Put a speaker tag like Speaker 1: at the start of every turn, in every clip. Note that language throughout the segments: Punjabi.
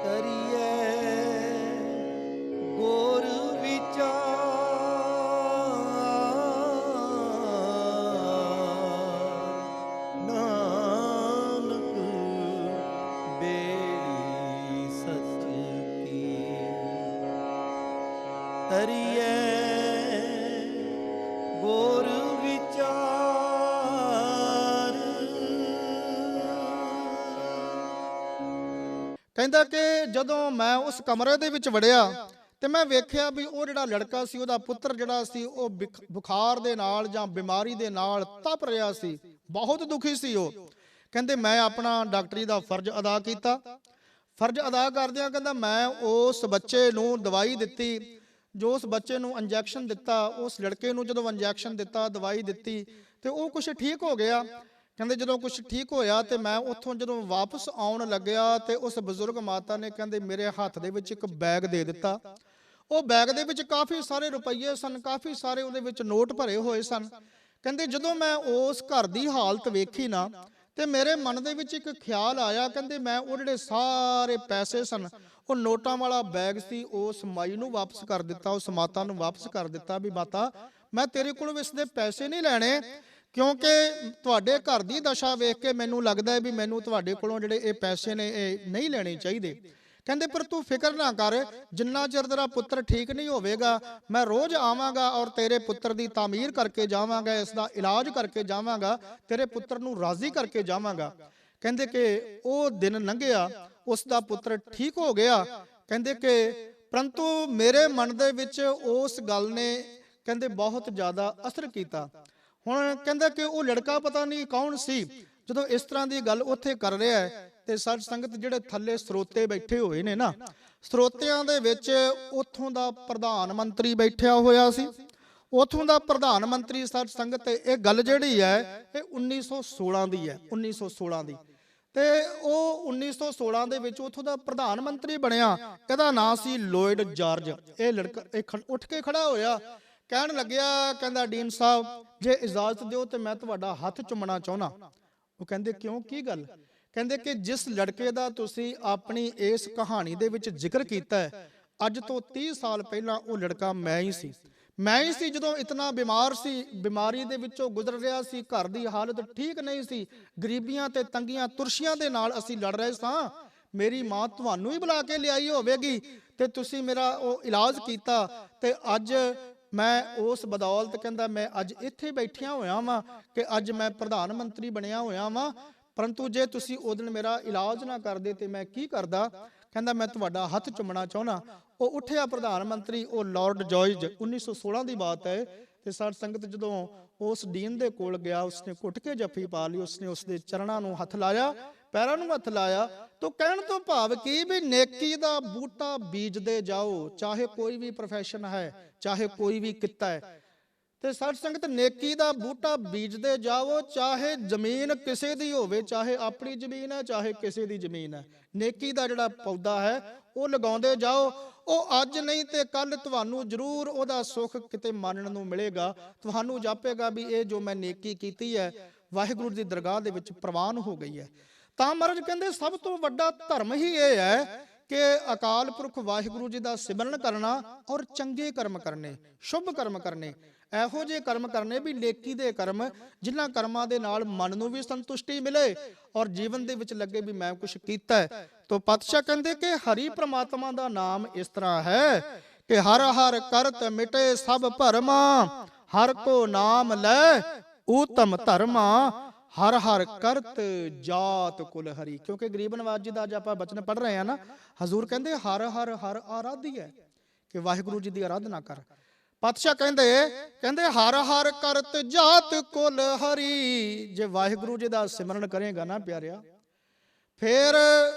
Speaker 1: ਕਰੀਏ ਗੁਰ ਵਿਚਾਰ, ਨਾਨਕ ਬੇੜੀ ਸੱਚ ਕੀ। ਕਰੀਏ ਗੁਰ ਵਿਚਾਰ।
Speaker 2: ਕਹਿੰਦਾ ਕਿ ਜਦੋਂ ਮੈਂ ਉਸ ਕਮਰੇ ਦੇ ਵਿੱਚ ਵੜਿਆ ਤੇ ਮੈਂ ਵੇਖਿਆ ਵੀ ਉਹ ਜਿਹੜਾ ਲੜਕਾ ਸੀ, ਉਹਦਾ ਪੁੱਤਰ ਜਿਹੜਾ ਸੀ, ਉਹ ਬੁਖਾਰ ਦੇ ਨਾਲ ਜਾਂ ਬਿਮਾਰੀ ਦੇ ਨਾਲ ਤਪ ਰਿਹਾ ਸੀ, ਬਹੁਤ ਦੁਖੀ ਸੀ ਉਹ। ਕਹਿੰਦੇ ਮੈਂ ਆਪਣਾ ਡਾਕਟਰੀ ਦਾ ਫਰਜ਼ ਅਦਾ ਕੀਤਾ। ਫਰਜ਼ ਅਦਾ ਕਰਦਿਆਂ ਕਹਿੰਦਾ ਮੈਂ ਉਸ ਬੱਚੇ ਨੂੰ ਦਵਾਈ ਦਿੱਤੀ, ਜੋ ਉਸ ਬੱਚੇ ਨੂੰ ਇੰਜੈਕਸ਼ਨ ਦਿੱਤਾ, ਉਸ ਲੜਕੇ ਨੂੰ ਜਦੋਂ ਇੰਜੈਕਸ਼ਨ ਦਿੱਤਾ, ਦਵਾਈ ਦਿੱਤੀ ਤੇ ਉਹ ਕੁਛ ਠੀਕ ਹੋ ਗਿਆ। ਕਹਿੰਦੇ ਜਦੋਂ ਕੁਛ ਠੀਕ ਹੋਇਆ ਤੇ ਮੈਂ ਉੱਥੋਂ ਜਦੋਂ ਵਾਪਸ ਆਉਣ ਲੱਗਿਆ ਤੇ ਉਸ ਬਜ਼ੁਰਗ ਮਾਤਾ ਨੇ ਕਹਿੰਦੇ ਮੇਰੇ ਹੱਥ ਦੇ ਵਿੱਚ ਇੱਕ ਬੈਗ ਦੇ ਦਿੱਤਾ। ਉਹ ਬੈਗ ਦੇ ਵਿੱਚ ਕਾਫੀ ਸਾਰੇ ਰੁਪਈਏ ਸਨ, ਕਾਫੀ ਸਾਰੇ ਉਹਦੇ ਵਿੱਚ ਨੋਟ ਭਰੇ ਹੋਏ ਸਨ। ਕਹਿੰਦੇ ਜਦੋਂ ਮੈਂ ਉਸ ਘਰ ਦੀ ਹਾਲਤ ਵੇਖੀ ਨਾ ਤੇ ਮੇਰੇ ਮਨ ਦੇ ਵਿੱਚ ਇੱਕ ਖਿਆਲ ਆਇਆ। ਕਹਿੰਦੇ ਮੈਂ ਉਹ ਜਿਹੜੇ ਸਾਰੇ ਪੈਸੇ ਸਨ, ਉਹ ਨੋਟਾਂ ਵਾਲਾ ਬੈਗ ਸੀ, ਉਸ ਮਾਈ ਨੂੰ ਵਾਪਸ ਕਰ ਦਿੱਤਾ, ਉਸ ਮਾਤਾ ਨੂੰ ਵਾਪਸ ਕਰ ਦਿੱਤਾ ਵੀ ਮਾਤਾ ਮੈਂ ਤੇਰੇ ਕੋਲੋਂ ਇਸ ਦੇ ਪੈਸੇ ਨਹੀਂ ਲੈਣੇ, ਕਿਉਂਕਿ ਤੁਹਾਡੇ ਘਰ ਦੀ ਦਸ਼ਾ ਵੇਖ ਕੇ ਮੈਨੂੰ ਲੱਗਦਾ ਹੈ ਵੀ ਮੈਨੂੰ ਤੁਹਾਡੇ ਕੋਲੋਂ ਜਿਹੜੇ ਇਹ ਪੈਸੇ ਨੇ ਇਹ ਨਹੀਂ ਲੈਣੇ ਚਾਹੀਦੇ। ਕਹਿੰਦੇ ਪਰ ਤੂੰ ਫਿਕਰ ਨਾ ਕਰ, ਜਿੰਨਾ ਚਿਰ ਤੇਰਾ ਪੁੱਤਰ ਠੀਕ ਨਹੀਂ ਹੋਵੇਗਾ ਮੈਂ ਰੋਜ਼ ਆਵਾਂਗਾ ਔਰ ਤੇਰੇ ਪੁੱਤਰ ਦੀ ਤਾਮੀਰ ਕਰਕੇ ਜਾਵਾਂਗਾ, ਇਸ ਦਾ ਇਲਾਜ ਕਰਕੇ ਜਾਵਾਂਗਾ, ਤੇਰੇ ਪੁੱਤਰ ਨੂੰ ਰਾਜ਼ੀ ਕਰਕੇ ਜਾਵਾਂਗਾ। ਕਹਿੰਦੇ ਕਿ ਉਹ ਦਿਨ ਲੰਘਿਆ, ਉਸ ਦਾ ਪੁੱਤਰ ਠੀਕ ਹੋ ਗਿਆ। ਕਹਿੰਦੇ ਕਿ ਪਰੰਤੂ ਮੇਰੇ ਮਨ ਦੇ ਵਿੱਚ ਉਸ ਗੱਲ ਨੇ ਕਹਿੰਦੇ ਬਹੁਤ ਜ਼ਿਆਦਾ ਅਸਰ ਕੀਤਾ। ਹੁਣ ਕਹਿੰਦਾ ਕਿ ਉਹ ਲੜਕਾ ਪਤਾ ਨਹੀਂ ਕੌਣ ਸੀ, ਜਦੋਂ ਇਸ ਤਰ੍ਹਾਂ ਦੀ ਗੱਲ ਉੱਥੇ ਕਰ ਰਿਹਾ ਹੈ ਤੇ ਸਾਧ ਸੰਗਤ ਜਿਹੜੇ ਥੱਲੇ ਸਰੋਤੇ ਬੈਠੇ ਹੋਏ ਨੇ ਨਾ, ਸਰੋਤਿਆਂ ਦੇ ਵਿੱਚ ਉੱਥੋਂ ਦਾ ਪ੍ਰਧਾਨ ਮੰਤਰੀ ਬੈਠਿਆ ਹੋਇਆ ਸੀ। ਉੱਥੋਂ ਦਾ ਪ੍ਰਧਾਨ ਮੰਤਰੀ ਸਾਧ ਸੰਗਤ ਇਹ ਗੱਲ ਜਿਹੜੀ ਹੈ ਇਹ 1916 ਦੀ ਹੈ, 1916 ਦੀ। ਤੇ ਉਹ 1916 ਦੇ ਵਿੱਚ ਉੱਥੋਂ ਦਾ ਪ੍ਰਧਾਨ ਮੰਤਰੀ ਬਣਿਆ। ਇਹਦਾ ਨਾਂ ਸੀ ਲੋਇਡ ਜਾਰਜ। ਇਹ ਲੜਕਾ ਉੱਠ ਕੇ ਖੜਾ ਹੋਇਆ, ਕਹਿਣ ਲੱਗਿਆ, ਕਹਿੰਦਾ ਡੀਨ ਸਾਹਿਬ ਜੇ ਇਜਾਜ਼ਤ ਦਿਓ ਤੇ ਮੈਂ ਤੁਹਾਡਾ ਹੱਥ ਚੁੰਮਣਾ ਚਾਹੁੰਦਾ। ਉਹ ਕਹਿੰਦੇ ਕਿਉਂ, ਕੀ ਗੱਲ? ਕਹਿੰਦੇ ਕਿ ਜਿਸ ਲੜਕੇ ਦਾ ਤੁਸੀਂ ਆਪਣੀ ਇਸ ਕਹਾਣੀ ਦੇ ਵਿੱਚ ਜ਼ਿਕਰ ਕੀਤਾ ਹੈ, ਅੱਜ ਤੋਂ 30 ਸਾਲ ਪਹਿਲਾਂ ਉਹ ਲੜਕਾ ਮੈਂ ਹੀ ਸੀ। ਮੈਂ ਹੀ ਸੀ ਜਦੋਂ ਇਤਨਾ ਬਿਮਾਰ ਸੀ, ਬਿਮਾਰੀ ਦੇ ਵਿੱਚੋਂ ਗੁਜ਼ਰ ਰਿਹਾ ਸੀ, ਘਰ ਦੀ ਹਾਲਤ ਠੀਕ ਨਹੀਂ ਸੀ, ਗਰੀਬੀਆਂ ਤੇ ਤੰਗੀਆਂ ਤੁਰਸ਼ੀਆਂ ਦੇ ਨਾਲ ਅਸੀਂ ਲੜ ਰਹੇ ਸਾਂ। ਮੇਰੀ ਮਾਂ ਤੁਹਾਨੂੰ ਹੀ ਬੁਲਾ ਕੇ ਲਿਆਈ ਹੋਵੇਗੀ ਤੇ ਤੁਸੀਂ ਮੇਰਾ ਉਹ ਇਲਾਜ ਕੀਤਾ ਤੇ ਅੱਜ ਮੈਂ ਉਸ ਬਦੌਲਤ ਕਹਿੰਦਾ ਮੈਂ ਅੱਜ ਇੱਥੇ ਬੈਠਿਆ ਹੋਇਆ ਵਾਂ ਕਿ ਅੱਜ ਮੈਂ ਪ੍ਰਧਾਨ ਮੰਤਰੀ ਬਣਿਆ ਹੋਇਆ ਵਾਂ। ਪਰੰਤੂ ਜੇ ਤੁਸੀਂ ਉਹ ਦਿਨ ਮੇਰਾ ਇਲਾਜ ਨਾ ਕਰਦੇ ਤੇ ਮੈਂ ਕੀ ਕਰਦਾ? ਕਹਿੰਦਾ ਮੈਂ ਤੁਹਾਡਾ ਹੱਥ ਚੁੰਮਣਾ ਚਾਹੁੰਦਾ। ਉਹ ਉੱਠਿਆ ਪ੍ਰਧਾਨ ਮੰਤਰੀ, ਉਹ ਲਾਰਡ ਜਾਰਜ, 1916 ਦੀ ਬਾਤ ਹੈ। ਤੇ ਸਾਧ ਸੰਗਤ ਜਦੋਂ ਉਸ ਡੀਨ ਦੇ ਕੋਲ ਗਿਆ, ਉਸਨੇ ਘੁੱਟ ਕੇ ਜੱਫੀ ਪਾ ਲਈ, ਉਸਨੇ ਉਸਦੇ ਚਰਨਾਂ ਨੂੰ ਹੱਥ ਲਾਇਆ, ਪੈਰਾਂ ਨੂੰ ਹੱਥ ਲਾਇਆ। ਤੋ ਕਹਿਣ ਤੋਂ ਭਾਵ ਕੀ ਵੀ ਨੇਕੀ ਦਾ ਬੂਟਾ ਬੀਜਦੇ ਜਾਓ, ਚਾਹੇ ਕੋਈ ਵੀ ਪ੍ਰੋਫੈਸ਼ਨ ਹੈ, ਚਾਹੇ ਕੋਈ ਵੀ ਕਿੱਤਾ ਹੈ। ਤੇ ਸਾਧ ਸੰਗਤ ਨੇਕੀ ਦਾ ਬੂਟਾ ਬੀਜਦੇ ਜਾਓ, ਚਾਹੇ ਜ਼ਮੀਨ ਕਿਸੇ ਦੀ ਹੋਵੇ, ਚਾਹੇ ਆਪਣੀ ਜ਼ਮੀਨ ਹੈ, ਚਾਹੇ ਕਿਸੇ ਦੀ ਜ਼ਮੀਨ ਹੈ। ਨੇਕੀ ਦਾ ਜਿਹੜਾ ਪੌਦਾ ਹੈ ਉਹ ਲਗਾਉਂਦੇ ਜਾਓ। ਉਹ ਅੱਜ ਨਹੀਂ ਤੇ ਕੱਲ ਤੁਹਾਨੂੰ ਜ਼ਰੂਰ ਉਹਦਾ ਸੁੱਖ ਕਿਤੇ ਮੰਨਣ ਨੂੰ ਮਿਲੇਗਾ। ਤੁਹਾਨੂੰ ਜਾਪੇਗਾ ਵੀ ਇਹ ਜੋ ਮੈਂ ਨੇਕੀ ਕੀਤੀ ਹੈ ਵਾਹਿਗੁਰੂ ਦੀ ਦਰਗਾਹ ਦੇ ਵਿੱਚ ਪ੍ਰਵਾਨ ਹੋ ਗਈ ਹੈ। ਤਾਂ ਮਹਾਰਾਜ ਕਹਿੰਦੇ ਸਭ ਤੋਂ ਵੱਡਾ ਧਰਮ ਹੀ ਇਹ ਹੈ ਕਿ ਅਕਾਲ ਪੁਰਖ ਵਾਹਿਗੁਰੂ ਜੀ ਦਾ ਸਿਮਰਨ ਕਰਨਾ ਔਰ ਚੰਗੇ ਕਰਮ ਕਰਨੇ, ਸ਼ੁਭ ਕਰਮ ਕਰਨੇ, ਇਹੋ ਜਿਹੇ ਕਰਮ ਕਰਨੇ ਵੀ ਨੇਕੀ ਦੇ ਕਰਮ, ਜਿਨ੍ਹਾਂ ਕਰਮਾਂ ਦੇ ਨਾਲ ਮਨ ਨੂੰ ਵੀ ਸੰਤੁਸ਼ਟੀ ਮਿਲੇ ਔਰ ਜੀਵਨ ਦੇ ਵਿੱਚ ਲੱਗੇ ਵੀ ਮੈਂ ਕੁਝ ਕੀਤਾ ਹੈ। ਤੋ ਪਾਤਸ਼ਾਹ ਕਹਿੰਦੇ ਕਿ ਹਰੀ ਪ੍ਰਮਾਤਮਾ ਦਾ ਨਾਮ ਇਸ ਤਰ੍ਹਾਂ ਹੈ ਕਿ ਹਰ ਹਰ ਕਰਤ ਮਿਟੇ ਸਭ ਭਰਮਾ, ਹਰ ਕੋ ਨਾਮ ਲੈ ਊਤਮ ਧਰਮਾ, ਹਰ ਹਰ ਕਰਤ ਜਾਤ ਕੁਲ ਹਰੀ। ਕਿਉਂਕਿ ਗਰੀਬ ਨਵਾਜ ਜੀ ਦਾ ਅੱਜ ਆਪਾਂ ਬਚਨ ਪੜ੍ਹ ਰਹੇ ਹਾਂ ਨਾ, ਹਜ਼ੂਰ ਕਹਿੰਦੇ ਹਰ ਹਰ ਹਰ ਆਰਾਧੀ ਹੈ ਕਿ ਵਾਹਿਗੁਰੂ ਜੀ ਦੀ ਆਰਾਧਨਾ ਕਰ। ਪਾਤਸ਼ਾਹ ਕਹਿੰਦੇ ਹਰ ਹਰ ਕਰਤ ਜਾਤ ਕੁਲ ਹਰੀ। ਜੇ ਵਾਹਿਗੁਰੂ ਜੀ ਦਾ ਸਿਮਰਨ ਕਰੇਗਾ ਨਾ ਪਿਆਰਿਆ, ਫਿਰ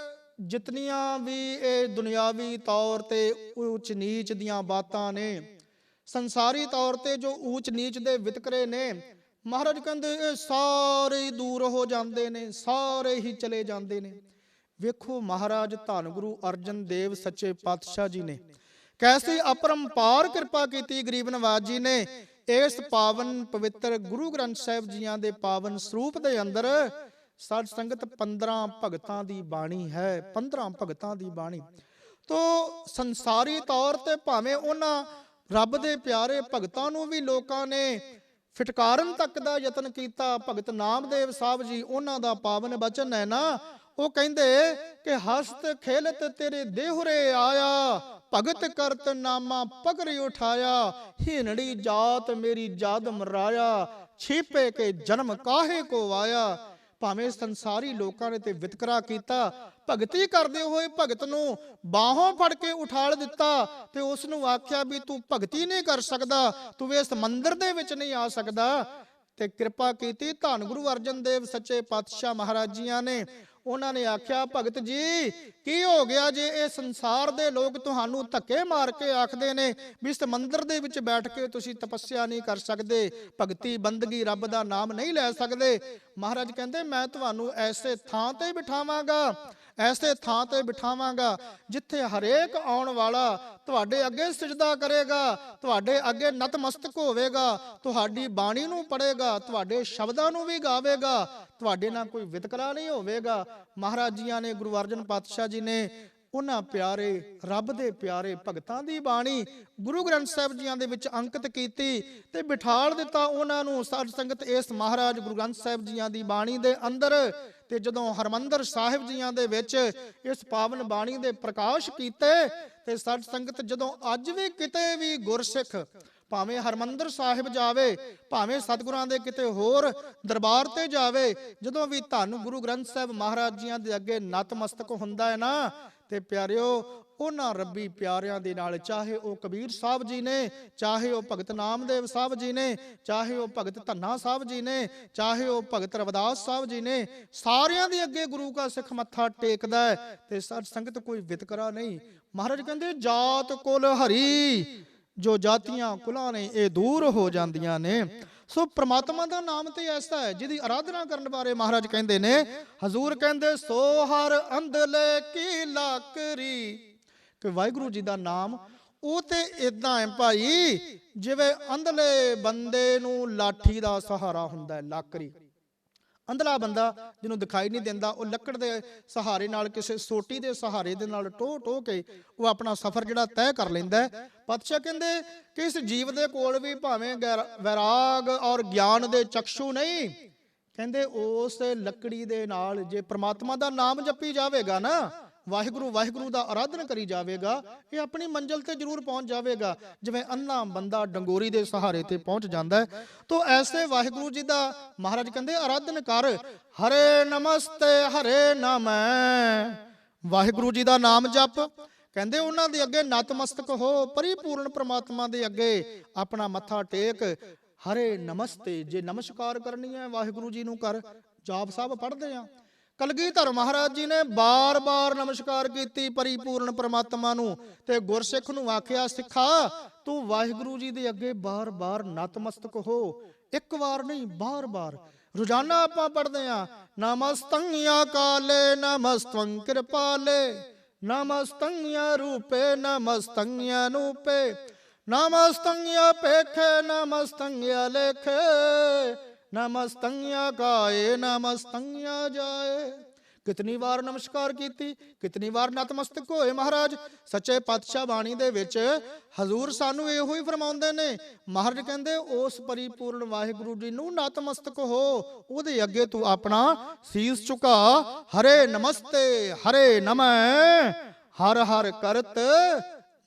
Speaker 2: ਜਿਤਨੀਆਂ ਵੀ ਇਹ ਦੁਨਿਆਵੀ ਤੌਰ ਤੇ ਉੱਚ ਨੀਚ ਦੀਆਂ ਬਾਤਾਂ ਨੇ, ਸੰਸਾਰੀ ਤੌਰ ਤੇ ਜੋ ਉੱਚ ਨੀਚ ਦੇ ਵਿਤਕਰੇ ਨੇ, ਮਹਾਰਾਜ ਕਹਿੰਦੇ ਇਹ ਸਾਰੇ ਹੀ ਦੂਰ ਹੋ ਜਾਂਦੇ ਨੇ, ਸਾਰੇ ਹੀ ਚਲੇ ਜਾਂਦੇ ਨੇ। ਵੇਖੋ ਮਹਾਰਾਜ ਧੰਨ ਗੁਰੂ ਅਰਜਨ ਦੇਵ ਸੱਚੇ ਪਾਤਸ਼ਾਹ ਜੀ ਨੇ ਕੈਸੀ ਅਪਰੰਪਾਰ ਕਿਰਪਾ ਕੀਤੀ ਗਰੀਬ ਨਵਾਜ ਜੀ ਨੇ ਇਸ ਪਾਵਨ ਪਵਿੱਤਰ ਗੁਰੂ ਗ੍ਰੰਥ ਸਾਹਿਬ ਜੀਆਂ ਦੇ ਪਾਵਨ ਸਰੂਪ ਦੇ ਅੰਦਰ ਸਾਧ ਸੰਗਤ 15 ਭਗਤਾਂ ਦੀ ਬਾਣੀ ਹੈ, 15 ਭਗਤਾਂ ਦੀ ਬਾਣੀ। ਤੋ ਸੰਸਾਰੀ ਤੌਰ ਤੇ ਭਾਵੇਂ ਉਹਨਾਂ ਰੱਬ ਦੇ ਪਿਆਰੇ ਭਗਤਾਂ ਨੂੰ ਵੀ ਲੋਕਾਂ ਨੇ ਫਿਟਕਾਰਨ ਤੱਕ ਦਾ ਯਤਨ ਕੀਤਾ। ਭਗਤ ਨਾਮਦੇਵ ਸਾਹਿਬ ਜੀ, ਉਹਨਾਂ ਦਾ ਪਾਵਨ ਬਚਨ ਹੈ ਨਾ, ਉਹ ਕਹਿੰਦੇ ਕਿ ਹਸਤ ਖੇਲਤ ਤੇਰੇ ਦੇਹੁਰੇ ਆਇਆ, ਭਗਤ ਕਰਤ ਨਾਮਾ ਪਕੜ ਉਠਾਇਆ, ਹੀਨੜੀ ਜਾਤ ਮੇਰੀ ਜਾਦ ਮਰਾਇਆ, ਛੀਪੇ ਕੇ ਜਨਮ ਕਾਹੇ ਕੋ ਆਇਆ। ਭਾਵੇਂ ਸੰਸਾਰੀ ਲੋਕਾਂ ਨੇ ਤੇ ਵਿਤਕਰਾ ਕੀਤਾ, ਭਗਤੀ ਕਰਦੇ ਹੋਏ ਭਗਤ ਨੂੰ ਬਾਹੋਂ ਫੜ ਕੇ ਉਠਾਲ ਦਿੱਤਾ ਤੇ ਉਸ ਨੂੰ ਆਖਿਆ ਵੀ ਤੂੰ ਭਗਤੀ ਨਹੀਂ ਕਰ ਸਕਦਾ, ਤੂੰ ਇਸ ਮੰਦਿਰ ਦੇ ਵਿੱਚ ਨਹੀਂ ਆ ਸਕਦਾ। ਤੇ ਕਿਰਪਾ ਕੀਤੀ ਧੰਨ ਗੁਰੂ ਅਰਜਨ ਦੇਵ ਸੱਚੇ ਪਾਤਸ਼ਾਹ ਮਹਾਰਾਜ ਜੀਆਂ ਨੇ। ਉਹਨਾਂ ਨੇ ਆਖਿਆ, ਭਗਤ ਜੀ ਕੀ ਹੋ ਗਿਆ ਜੇ ਇਹ ਸੰਸਾਰ ਦੇ ਲੋਕ ਤੁਹਾਨੂੰ ਧੱਕੇ ਮਾਰ ਕੇ ਆਖਦੇ ਨੇ ਵੀ ਇਸ ਮੰਦਿਰ ਦੇ ਵਿੱਚ ਬੈਠ ਕੇ ਤੁਸੀਂ ਤਪੱਸਿਆ ਨਹੀਂ ਕਰ ਸਕਦੇ, ਭਗਤੀ ਬੰਦਗੀ ਰੱਬ ਦਾ ਨਾਮ ਨਹੀਂ ਲੈ ਸਕਦੇ। ਮਹਾਰਾਜ ਕਹਿੰਦੇ ਮੈਂ ਤੁਹਾਨੂੰ ਐਸੇ ਥਾਂ ਤੇ ਬਿਠਾਵਾਂਗਾ, ਐਸੇ ਥਾਂ ਤੇ ਬਿਠਾਵਾਂਗਾ ਜਿੱਥੇ ਹਰੇਕ ਆਉਣ ਵਾਲਾ ਤੁਹਾਡੇ ਅੱਗੇ ਸਜਦਾ ਕਰੇਗਾ, ਤੁਹਾਡੇ ਅੱਗੇ ਨਤਮਸਤਕ ਹੋਵੇਗਾ, ਤੁਹਾਡੀ ਬਾਣੀ ਨੂੰ ਪੜ੍ਹੇਗਾ, ਤੁਹਾਡੇ ਸ਼ਬਦਾਂ ਨੂੰ ਵੀ ਗਾਵੇਗਾ, ਤੁਹਾਡੇ ਨਾਲ ਕੋਈ ਵਿਤਕਰਾ ਨਹੀਂ ਹੋਵੇਗਾ। ਮਹਾਰਾਜ ਜੀਆਂ ਨੇ, ਗੁਰੂ ਅਰਜਨ ਪਾਤਸ਼ਾਹ ਜੀ ਨੇ ਉਹਨਾਂ ਪਿਆਰੇ ਰੱਬ ਦੇ ਪਿਆਰੇ ਭਗਤਾਂ ਦੀ ਬਾਣੀ ਗੁਰੂ ਗ੍ਰੰਥ ਸਾਹਿਬ ਜੀਆਂ ਦੇ ਵਿੱਚ ਅੰਕਿਤ ਕੀਤੀ ਤੇ ਬਿਠਾਲ ਦਿੱਤਾ ਉਹਨਾਂ ਨੂੰ। ਸਾਧ ਸੰਗਤ ਇਸ ਮਹਾਰਾਜ ਗੁਰੂ ਗ੍ਰੰਥ ਸਾਹਿਬ ਜੀਆਂ ਦੀ ਬਾਣੀ ਦੇ ਅੰਦਰ ਤੇ ਜਦੋਂ ਹਰਮੰਦਰ ਸਾਹਿਬ ਜੀਆਂ ਦੇ ਵਿੱਚ ਇਸ ਪਾਵਨ ਬਾਣੀ ਦੇ ਪ੍ਰਕਾਸ਼ ਕੀਤੇ ਤੇ ਸਾਧ ਸੰਗਤ ਜਦੋਂ ਅੱਜ ਵੀ ਕਿਤੇ ਵੀ ਗੁਰਸਿੱਖ ਭਾਵੇਂ ਹਰਮੰਦਰ ਸਾਹਿਬ ਜਾਵੇ, ਭਾਵੇਂ ਸਤਿਗੁਰਾਂ ਦੇ ਕਿਤੇ ਹੋਰ ਦਰਬਾਰ ਤੇ ਜਾਵੇ, ਜਦੋਂ ਵੀ ਧੰਨ ਗੁਰੂ ਗ੍ਰੰਥ ਸਾਹਿਬ ਮਹਾਰਾਜ ਜੀਆਂ ਦੇ ਅੱਗੇ ਨਤਮਸਤਕ ਹੁੰਦਾ ਹੈ ਨਾ, ਤੇ ਪਿਆਰਿਓ ਉਹਨਾਂ ਰੱਬੀ ਪਿਆਰਿਆਂ ਦੇ ਨਾਲ, ਚਾਹੇ ਉਹ ਕਬੀਰ ਸਾਹਿਬ ਜੀ ਨੇ, ਚਾਹੇ ਉਹ ਭਗਤ ਨਾਮਦੇਵ ਸਾਹਿਬ ਜੀ ਨੇ, ਚਾਹੇ ਉਹ ਭਗਤ ਧੰਨਾ ਸਾਹਿਬ ਜੀ ਨੇ, ਚਾਹੇ ਉਹ ਭਗਤ ਰਵਿਦਾਸ ਸਾਹਿਬ ਜੀ ਨੇ, ਸਾਰਿਆਂ ਦੇ ਅੱਗੇ ਗੁਰੂ ਦਾ ਸਿੱਖ ਮੱਥਾ ਟੇਕਦਾ ਹੈ ਤੇ ਸਾਧ ਸੰਗਤ ਕੋਈ ਵਿਤਕਰਾ ਨਹੀਂ। ਮਹਾਰਾਜ ਕਹਿੰਦੇ ਜਾਤ ਕੁਲ ਹਰੀ, ਜੋ ਜਾਤੀਆਂ ਕੁਲਾਂ ਨੇ ਇਹ ਦੂਰ ਹੋ ਜਾਂਦੀਆਂ ਨੇ। ਸੋ ਪ੍ਰਮਾਤਮਾ ਦਾ ਨਾਮ ਤੇ ਐਸਾ ਹੈ ਜਿਹਦੀ ਆਰਾਧਨਾ ਕਰਨ ਬਾਰੇ ਮਹਾਰਾਜ ਕਹਿੰਦੇ ਨੇ, ਹਜ਼ੂਰ ਕਹਿੰਦੇ ਸੋ ਹਰ ਅੰਧਲੇ ਕੀ ਲਾਕਰੀ, ਕਿ ਵਾਹਿਗੁਰੂ ਜੀ ਦਾ ਨਾਮ ਉਹ ਤੇ ਇਦਾਂ ਹੈ ਭਾਈ ਜਿਵੇਂ ਅੰਧਲੇ ਬੰਦੇ ਨੂੰ ਲਾਠੀ ਦਾ ਸਹਾਰਾ ਹੁੰਦਾ ਹੈ। ਲਾਕਰੀ, ਅੰਧਲਾ ਬੰਦਾ ਜਿਹਨੂੰ ਦਿਖਾਈ ਨਹੀਂ ਦਿੰਦਾ, ਉਹ ਲੱਕੜ ਦੇ ਸਹਾਰੇ ਨਾਲ, ਕਿਸੇ ਸੋਟੀ ਦੇ ਸਹਾਰੇ ਦੇ ਨਾਲ ਟੋ ਟੋ ਕੇ ਉਹ ਆਪਣਾ ਸਫ਼ਰ ਜਿਹੜਾ ਤੈਅ ਕਰ ਲੈਂਦਾ। ਪਾਤਸ਼ਾਹ ਕਹਿੰਦੇ ਕਿ ਇਸ ਜੀਵ ਦੇ ਕੋਲ ਵੀ ਭਾਵੇਂ ਵੈਰਾਗ ਔਰ ਗਿਆਨ ਦੇ ਚਕਸ਼ੂ ਨਹੀਂ, ਕਹਿੰਦੇ ਉਸ ਲੱਕੜੀ ਦੇ ਨਾਲ ਜੇ ਪ੍ਰਮਾਤਮਾ ਦਾ ਨਾਮ ਜਪੀ ਜਾਵੇਗਾ ਨਾ, ਵਾਹਿਗੁਰੂ ਵਾਹਿਗੁਰੂ ਦਾ ਆਰਾਧਨ ਕਰੀ ਜਾਵੇਗਾ, ਇਹ ਆਪਣੀ ਮੰਜ਼ਿਲ ਤੇ ਜ਼ਰੂਰ ਪਹੁੰਚ ਜਾਵੇਗਾ, ਜਿਵੇਂ ਅੰਨਾ ਬੰਦਾ ਡੰਗੋਰੀ ਦੇ ਸਹਾਰੇ ਤੇ ਪਹੁੰਚ ਜਾਂਦਾ ਹੈ। ਤੋ ਐਸੇ ਵਾਹਿਗੁਰੂ ਜੀ ਦਾ ਮਹਾਰਾਜ ਕਹਿੰਦੇ ਆਰਾਧਨ ਕਰ। ਹਰੇ ਨਮਸਤੇ ਹਰੇ ਨਾਮੈ, ਵਾਹਿਗੁਰੂ ਜੀ ਦਾ ਨਾਮ ਜਪ, ਕਹਿੰਦੇ ਉਹਨਾਂ ਦੇ ਅੱਗੇ ਨਤਮਸਤਕ ਹੋ, ਪਰਿਪੂਰਨ ਪ੍ਰਮਾਤਮਾ ਦੇ ਅੱਗੇ ਆਪਣਾ ਮੱਥਾ ਟੇਕ। ਹਰੇ ਨਮਸਤੇ, ਜੇ ਨਮਸਕਾਰ ਕਰਨੀ ਹੈ ਵਾਹਿਗੁਰੂ ਜੀ ਨੂੰ ਕਰ। ਜਾਪ ਸਾਹਿਬ ਪੜ੍ਹਦੇ ਆ, ਕਲਗੀਧਰ ਮਹਾਰਾਜ ਜੀ ਨੇ ਬਾਰ-ਬਾਰ ਨਮਸਕਾਰ ਕੀਤੀ ਪਰਿਪੂਰਨ ਪ੍ਰਮਾਤਮਾ ਨੂੰ ਤੇ ਗੁਰਸਿੱਖ ਨੂੰ ਆਖਿਆ, ਸਿੱਖਾ ਤੂੰ ਵਾਹਿਗੁਰੂ ਜੀ ਦੇ ਅੱਗੇ ਬਾਰ-ਬਾਰ ਨਤਮਸਤਕ ਹੋ, ਇੱਕ ਵਾਰ ਨਹੀਂ ਬਾਰ-ਬਾਰ। ਰੋਜ਼ਾਨਾ ਆਪਾਂ ਪੜ੍ਹਦੇ ਆ, ਨਮਸਤੰ ਕਾਲੇ ਨਮਸਤੰ ਕਿਰਪਾਲੇ, ਨਮਸਤੰ ਰੂਪੇ ਨਮਸਤੰ ਅਨੂਪੇ, ਨਮਸਤੰ ਪੇਖੇ ਨਮਸਤੰ ਲੇਖੇ, ਨਮਸਤੰ ਗਾਏ ਨਮਸਤੰ ਜਾਏ। ਕਿਤਨੀ ਵਾਰ ਨਮਸਕਾਰ ਕੀਤੀ, ਕਿਤਨੀ ਵਾਰ ਨਤਮਸਤਕ ਹੋਏ। ਮਹਾਰਾਜ ਸੱਚੇ ਪਾਤਸ਼ਾਹ ਬਾਣੀ ਦੇ ਵਿੱਚ ਹਜ਼ੂਰ ਸਾਨੂੰ ਇਹੋ ਹੀ ਫਰਮਾਉਂਦੇ ਨੇ। ਮਹਾਰਾਜ ਕਹਿੰਦੇ ਉਸ ਪਰਿਪੂਰਨ ਵਾਹਿਗੁਰੂ ਜੀ ਨੂੰ ਨਤਮਸਤਕ ਹੋ, ਉਹਦੇ ਅੱਗੇ ਤੂੰ ਆਪਣਾ ਸੀਸ ਝੁਕਾ। ਹਰੇ ਨਮਸਤੇ ਹਰੇ ਨਮੈ, ਹਰ ਹਰ ਕਰਤ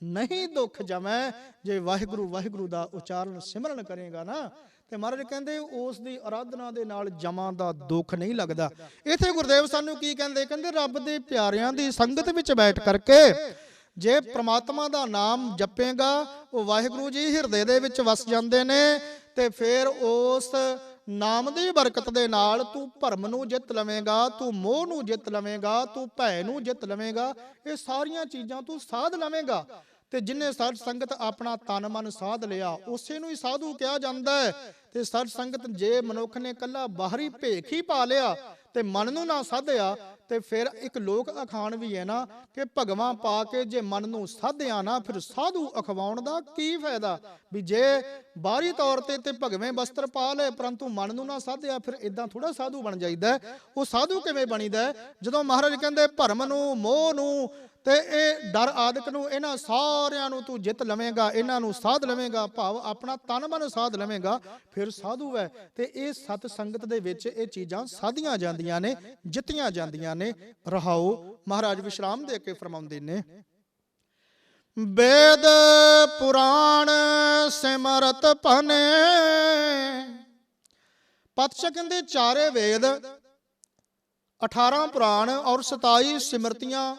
Speaker 2: ਨਹੀਂ ਦੁੱਖ ਜਮੈ। ਜੇ ਵਾਹਿਗੁਰੂ ਵਾਹਿਗੁਰੂ ਦਾ ਉਚਾਰਨ ਸਿਮਰਨ ਕਰੇਗਾ ਨਾ, ਤੇ ਮਹਾਰਾਜ ਕਹਿੰਦੇ ਉਸ ਦੀ ਆਰਾਧਨਾ ਦੇ ਨਾਲ ਜਮਾਂ ਦਾ ਦੁੱਖ ਨਹੀਂ ਲੱਗਦਾ। ਇੱਥੇ ਗੁਰਦੇਵ ਸਾਨੂੰ ਕੀ ਕਹਿੰਦੇ, ਕਹਿੰਦੇ ਰੱਬ ਦੇ ਪਿਆਰਿਆਂ ਦੀ ਸੰਗਤ ਵਿੱਚ ਬੈਠ ਕਰਕੇ ਜੇ ਪ੍ਰਮਾਤਮਾ ਦਾ ਨਾਮ ਜਪੇਗਾ, ਉਹ ਵਾਹਿਗੁਰੂ ਜੀ ਹਿਰਦੇ ਦੇ ਵਿੱਚ ਵਸ ਜਾਂਦੇ ਨੇ ਤੇ ਫਿਰ ਉਸ ਨਾਮ ਦੀ ਬਰਕਤ ਦੇ ਨਾਲ ਤੂੰ ਭਰਮ ਨੂੰ ਜਿੱਤ ਲਵੇਂਗਾ, ਤੂੰ ਮੋਹ ਨੂੰ ਜਿੱਤ ਲਵੇਂਗਾ, ਤੂੰ ਭੈ ਨੂੰ ਜਿੱਤ ਲਵੇਂਗਾ, ਇਹ ਸਾਰੀਆਂ ਚੀਜ਼ਾਂ ਤੂੰ ਸਾਧ ਲਵੇਂਗਾ। ਤੇ ਜਿਨੇ ਸਾਧ ਸੰਗਤ ਆਪਣਾ ਤਨ ਮਨ ਸਾਧ ਲਿਆ, ਉਸੇ ਨੂੰ ਹੀ ਸਾਧੂ ਕਿਹਾ ਜਾਂਦਾ ਹੈ। ਤੇ ਸਾਧ ਸੰਗਤ ਜੇ ਮਨੁੱਖ ਨੇ ਕੱਲਾ ਬਾਹਰੀ ਭੇਖ ਹੀ ਪਾ ਲਿਆ ਤੇ ਮਨ ਨੂੰ ਨਾ ਸਾਧਿਆ ਤੇ ਫਿਰ ਇੱਕ ਲੋਕ ਅਖਾਣ ਵੀ ਹੈ ਨਾ ਕਿ ਭਗਵਾਂ ਪਾ ਕੇ ਜੇ ਮਨ ਨੂੰ ਸਾਧਿਆ ਨਾ ਫਿਰ ਸਾਧੂ ਅਖਵਾਉਣ ਦਾ ਕੀ ਫਾਇਦਾ। ਵੀ ਜੇ ਬਾਹਰੀ ਤੌਰ ਤੇ ਭਗਵੇਂ ਵਸਤਰ ਪਾ ਲਏ ਪਰੰਤੂ ਮਨ ਨੂੰ ਨਾ ਸਾਧਿਆ ਫਿਰ ਇਦਾਂ ਥੋੜਾ ਸਾਧੂ ਬਣ ਜਾਈਦਾ। ਉਹ ਸਾਧੂ ਕਿਵੇਂ ਬਣੀਦਾ? ਜਦੋਂ ਮਹਾਰਾਜ ਕਹਿੰਦੇ ਭਰਮ ਨੂੰ, ਮੋਹ ਨੂੰ ਤੇ ਇਹ ਡਰ ਆਦਿਕ ਨੂੰ, ਇਹਨਾਂ ਸਾਰਿਆਂ ਨੂੰ ਤੂੰ ਜਿੱਤ ਲਵੇਂਗਾ, ਇਹਨਾਂ ਨੂੰ ਸਾਧ ਲਵੇਂਗਾ, ਭਾਵ ਆਪਣਾ ਤਨ ਮਨ ਸਾਧ ਲਵੇਂਗਾ, ਫਿਰ ਸਾਧੂ ਹੈ। ਤੇ ਇਹ ਸਤ ਸੰਗਤ ਦੇ ਵਿੱਚ ਇਹ ਚੀਜ਼ਾਂ ਸਾਧੀਆਂ ਜਾਂਦੀਆਂ ਨੇ, ਜਿੱਤੀਆਂ ਜਾਂਦੀਆਂ ਨੇ। ਰਹਾਓ ਮਹਾਰਾਜ ਵਿਸ਼ਰਾਮ ਦੇ ਕੇ ਫਰਮਾਉਂਦੇ ਨੇ, ਵੇਦ ਪੁਰਾਣ ਸਿਮਰਤ ਭਨੇ। ਪਾਤਸ਼ਾਹ ਕਹਿੰਦੇ ਚਾਰੇ ਵੇਦ, 18 ਪੁਰਾਣ ਔਰ 27 ਸਿਮਰਤੀਆਂ,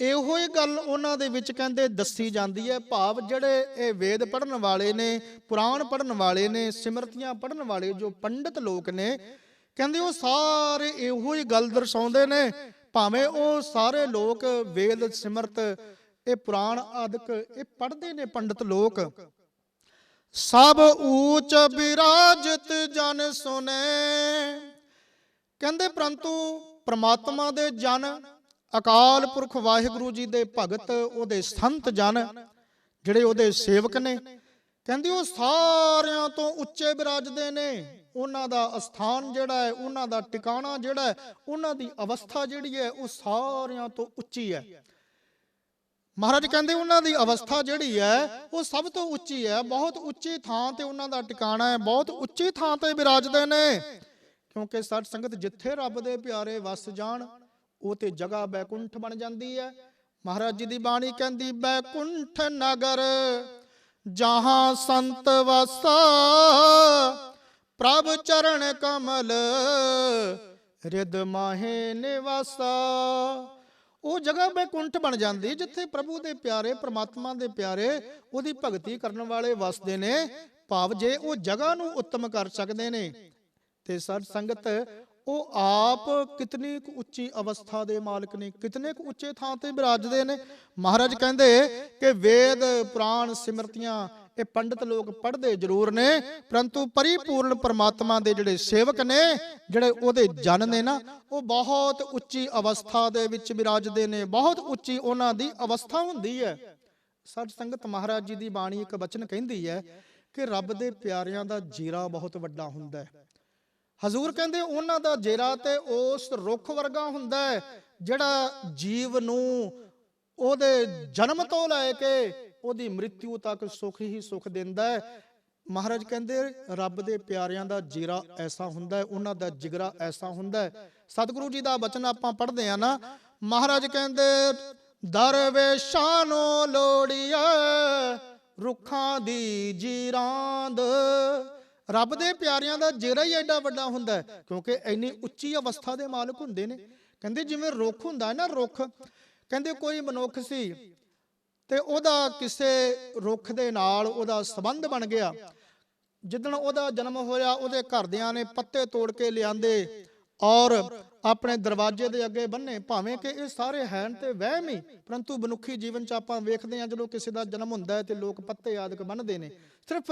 Speaker 2: ਇਹੋ ਹੀ ਗੱਲ ਉਹਨਾਂ ਦੇ ਵਿੱਚ ਕਹਿੰਦੇ ਦੱਸੀ ਜਾਂਦੀ ਹੈ। ਭਾਵ ਜਿਹੜੇ ਇਹ ਵੇਦ ਪੜ੍ਹਨ ਵਾਲੇ ਨੇ, ਪੁਰਾਣ ਪੜ੍ਹਨ ਵਾਲੇ ਨੇ, ਸਿਮਰਤੀਆਂ ਪੜ੍ਹਨ ਵਾਲੇ ਜੋ ਪੰਡਿਤ ਲੋਕ ਨੇ, ਕਹਿੰਦੇ ਉਹ ਸਾਰੇ ਇਹੋ ਹੀ ਗੱਲ ਦਰਸਾਉਂਦੇ ਨੇ। ਭਾਵੇਂ ਉਹ ਸਾਰੇ ਲੋਕ ਵੇਦ ਸਿਮਰਤ ਇਹ ਪੁਰਾਣ ਆਦਿਕ ਇਹ ਪੜ੍ਹਦੇ ਨੇ ਪੰਡਿਤ ਲੋਕ। ਸਭ ਊਚ ਬਿਰਾਜਤ ਜਨ ਸੁਨੇ, ਕਹਿੰਦੇ ਪਰੰਤੂ ਪ੍ਰਮਾਤਮਾ ਦੇ ਜਨ, ਅਕਾਲ ਪੁਰਖ ਵਾਹਿਗੁਰੂ ਜੀ ਦੇ ਭਗਤ, ਉਹਦੇ ਸੰਤ ਜਨ ਜਿਹੜੇ ਉਹਦੇ ਸੇਵਕ ਨੇ, ਕਹਿੰਦੇ ਉਹ ਸਾਰਿਆਂ ਤੋਂ ਉੱਚੇ ਬਿਰਾਜਦੇ ਨੇ। ਉਹਨਾਂ ਦਾ ਅਸਥਾਨ ਜਿਹੜਾ ਹੈ, ਉਹਨਾਂ ਦਾ ਟਿਕਾਣਾ ਜਿਹੜਾ ਹੈ, ਉਹਨਾਂ ਦੀ ਅਵਸਥਾ ਜਿਹੜੀ ਹੈ ਉਹ ਸਾਰਿਆਂ ਤੋਂ ਉੱਚੀ ਹੈ। ਮਹਾਰਾਜ ਕਹਿੰਦੇ ਉਹਨਾਂ ਦੀ ਅਵਸਥਾ ਜਿਹੜੀ ਹੈ ਉਹ ਸਭ ਤੋਂ ਉੱਚੀ ਹੈ। ਬਹੁਤ ਉੱਚੀ ਥਾਂ ਤੇ ਉਹਨਾਂ ਦਾ ਟਿਕਾਣਾ ਹੈ, ਬਹੁਤ ਉੱਚੀ ਥਾਂ ਤੇ ਬਿਰਾਜਦੇ ਨੇ। ਕਿਉਂਕਿ ਸਾਧ ਸੰਗਤ ਜਿੱਥੇ ਰੱਬ ਦੇ ਪਿਆਰੇ ਵਸ ਜਾਣ ਉਹ ਤੇ ਜਗ੍ਹਾ ਬੈਕੁੰਠ ਬਣ ਜਾਂਦੀ ਹੈ। ਮਹਾਰਾਜ ਜੀ ਦੀ ਬਾਣੀ ਕਹਿੰਦੀ, ਬੈਕੁੰਠ ਨਗਰ ਜਹਾਂ ਸੰਤ ਵਾਸਾ, ਪ੍ਰਭ ਚਰਨ ਕਮਲ ਰਿਦ ਮਾਹੇ ਨਿਵਾਸਾ। ਉਹ ਜਗ੍ਹਾ ਬੈਕੁੰਠ ਬਣ ਜਾਂਦੀ ਜਿੱਥੇ ਪ੍ਰਭੂ ਦੇ ਪਿਆਰੇ, ਪ੍ਰਮਾਤਮਾ ਦੇ ਪਿਆਰੇ, ਉਹਦੀ ਭਗਤੀ ਕਰਨ ਵਾਲੇ ਵਸਦੇ ਨੇ। ਭਾਵ ਜੇ ਉਹ ਜਗ੍ਹਾ ਨੂੰ ਉੱਤਮ ਕਰ ਸਕਦੇ ਨੇ ਤੇ ਸਾਧ ਸੰਗਤ ਉਹ ਆਪ ਕਿਤਨੀ ਕੁ ਉੱਚੀ ਅਵਸਥਾ ਦੇ ਮਾਲਕ ਨੇ, ਕਿਤਨੇ ਕੁ ਉੱਚੇ ਥਾਂ ਤੇ ਬਿਰਾਜਦੇ ਨੇ। ਮਹਾਰਾਜ ਕਹਿੰਦੇ ਕਿ ਵੇਦ ਪੁਰਾਣ ਸਿਮਰਤੀਆਂ ਇਹ ਪੰਡਿਤ ਲੋਕ ਪੜ੍ਹਦੇ ਜ਼ਰੂਰ ਨੇ, ਪਰੰਤੂ ਪਰਿਪੂਰਨ ਪਰਮਾਤਮਾ ਦੇ ਜਿਹੜੇ ਸੇਵਕ ਨੇ, ਜਿਹੜੇ ਉਹਦੇ ਜਨ ਨੇ ਨਾ, ਉਹ ਬਹੁਤ ਉੱਚੀ ਅਵਸਥਾ ਦੇ ਵਿੱਚ ਬਿਰਾਜਦੇ ਨੇ। ਬਹੁਤ ਉੱਚੀ ਉਹਨਾਂ ਦੀ ਅਵਸਥਾ ਹੁੰਦੀ ਹੈ। ਸਾਧ ਸੰਗਤ ਮਹਾਰਾਜ ਜੀ ਦੀ ਬਾਣੀ ਇੱਕ ਬਚਨ ਕਹਿੰਦੀ ਹੈ ਕਿ ਰੱਬ ਦੇ ਪਿਆਰਿਆਂ ਦਾ ਜੀਰਾ ਬਹੁਤ ਵੱਡਾ ਹੁੰਦਾ ਹੈ। ਹਜ਼ੂਰ ਕਹਿੰਦੇ ਉਹਨਾਂ ਦਾ ਜੇਰਾ ਤੇ ਉਸ ਰੁੱਖ ਵਰਗਾ ਹੁੰਦਾ ਹੈ ਜਿਹੜਾ ਜੀਵ ਨੂੰ ਉਹਦੇ ਜਨਮ ਤੋਂ ਲੈ ਕੇ ਉਹਦੀ ਮ੍ਰਿਤਿੂ ਤੱਕ ਸੁੱਖ ਹੀ ਸੁੱਖ ਦਿੰਦਾ ਹੈ। ਮਹਾਰਾਜ ਕਹਿੰਦੇ ਰੱਬ ਦੇ ਪਿਆਰਿਆਂ ਦਾ ਜੀਰਾ ਐਸਾ ਹੁੰਦਾ ਹੈ, ਉਹਨਾਂ ਦਾ ਜਿਗਰਾ ਐਸਾ ਹੁੰਦਾ ਹੈ। ਸਤਿਗੁਰੂ ਜੀ ਦਾ ਬਚਨ ਆਪਾਂ ਪੜ੍ਹਦੇ ਆ ਨਾ, ਮਹਾਰਾਜ ਕਹਿੰਦੇ ਦਰਵੇਸ਼ਾਂ ਨੂੰ ਲੋੜੀਏ ਰੁੱਖਾਂ ਦੀ ਜੀਰਾਂਦ। ਰੱਬ ਦੇ ਪਿਆਰਿਆਂ ਦਾ ਜੇਰਾ ਹੀ ਐਡਾ ਵੱਡਾ ਹੁੰਦਾ ਹੈ ਕਿਉਂਕਿ ਇੰਨੀ ਉੱਚੀ ਅਵਸਥਾ ਦੇ ਮਾਲਕ ਹੁੰਦੇ ਨੇ। ਕਹਿੰਦੇ ਜਿਵੇਂ ਰੁੱਖ ਹੁੰਦਾ ਨਾ, ਰੁੱਖ, ਕਹਿੰਦੇ ਕੋਈ ਮਨੁੱਖ ਸੀ ਤੇ ਉਹਦਾ ਕਿਸੇ ਰੁੱਖ ਦੇ ਨਾਲ ਉਹਦਾ ਸੰਬੰਧ ਬਣ ਗਿਆ। ਜਿੱਦਣ ਉਹਦਾ ਜਨਮ ਹੋਇਆ ਉਹਦੇ ਘਰਦਿਆਂ ਨੇ ਪੱਤੇ ਤੋੜ ਕੇ ਲਿਆਂਦੇ ਔਰ ਆਪਣੇ ਦਰਵਾਜ਼ੇ ਦੇ ਅੱਗੇ ਬੰਨੇ। ਭਾਵੇਂ ਕਿ ਇਹ ਸਾਰੇ ਹੈਨ ਤੇ ਵਹਿਮ ਹੀ, ਪਰੰਤੂ ਮਨੁੱਖੀ ਜੀਵਨ 'ਚ ਆਪਾਂ ਵੇਖਦੇ ਹਾਂ ਜਦੋਂ ਕਿਸੇ ਦਾ ਜਨਮ ਹੁੰਦਾ ਹੈ ਤੇ ਲੋਕ ਪੱਤੇ ਆਦਿਕ ਬੰਨ੍ਹਦੇ ਨੇ। ਸਿਰਫ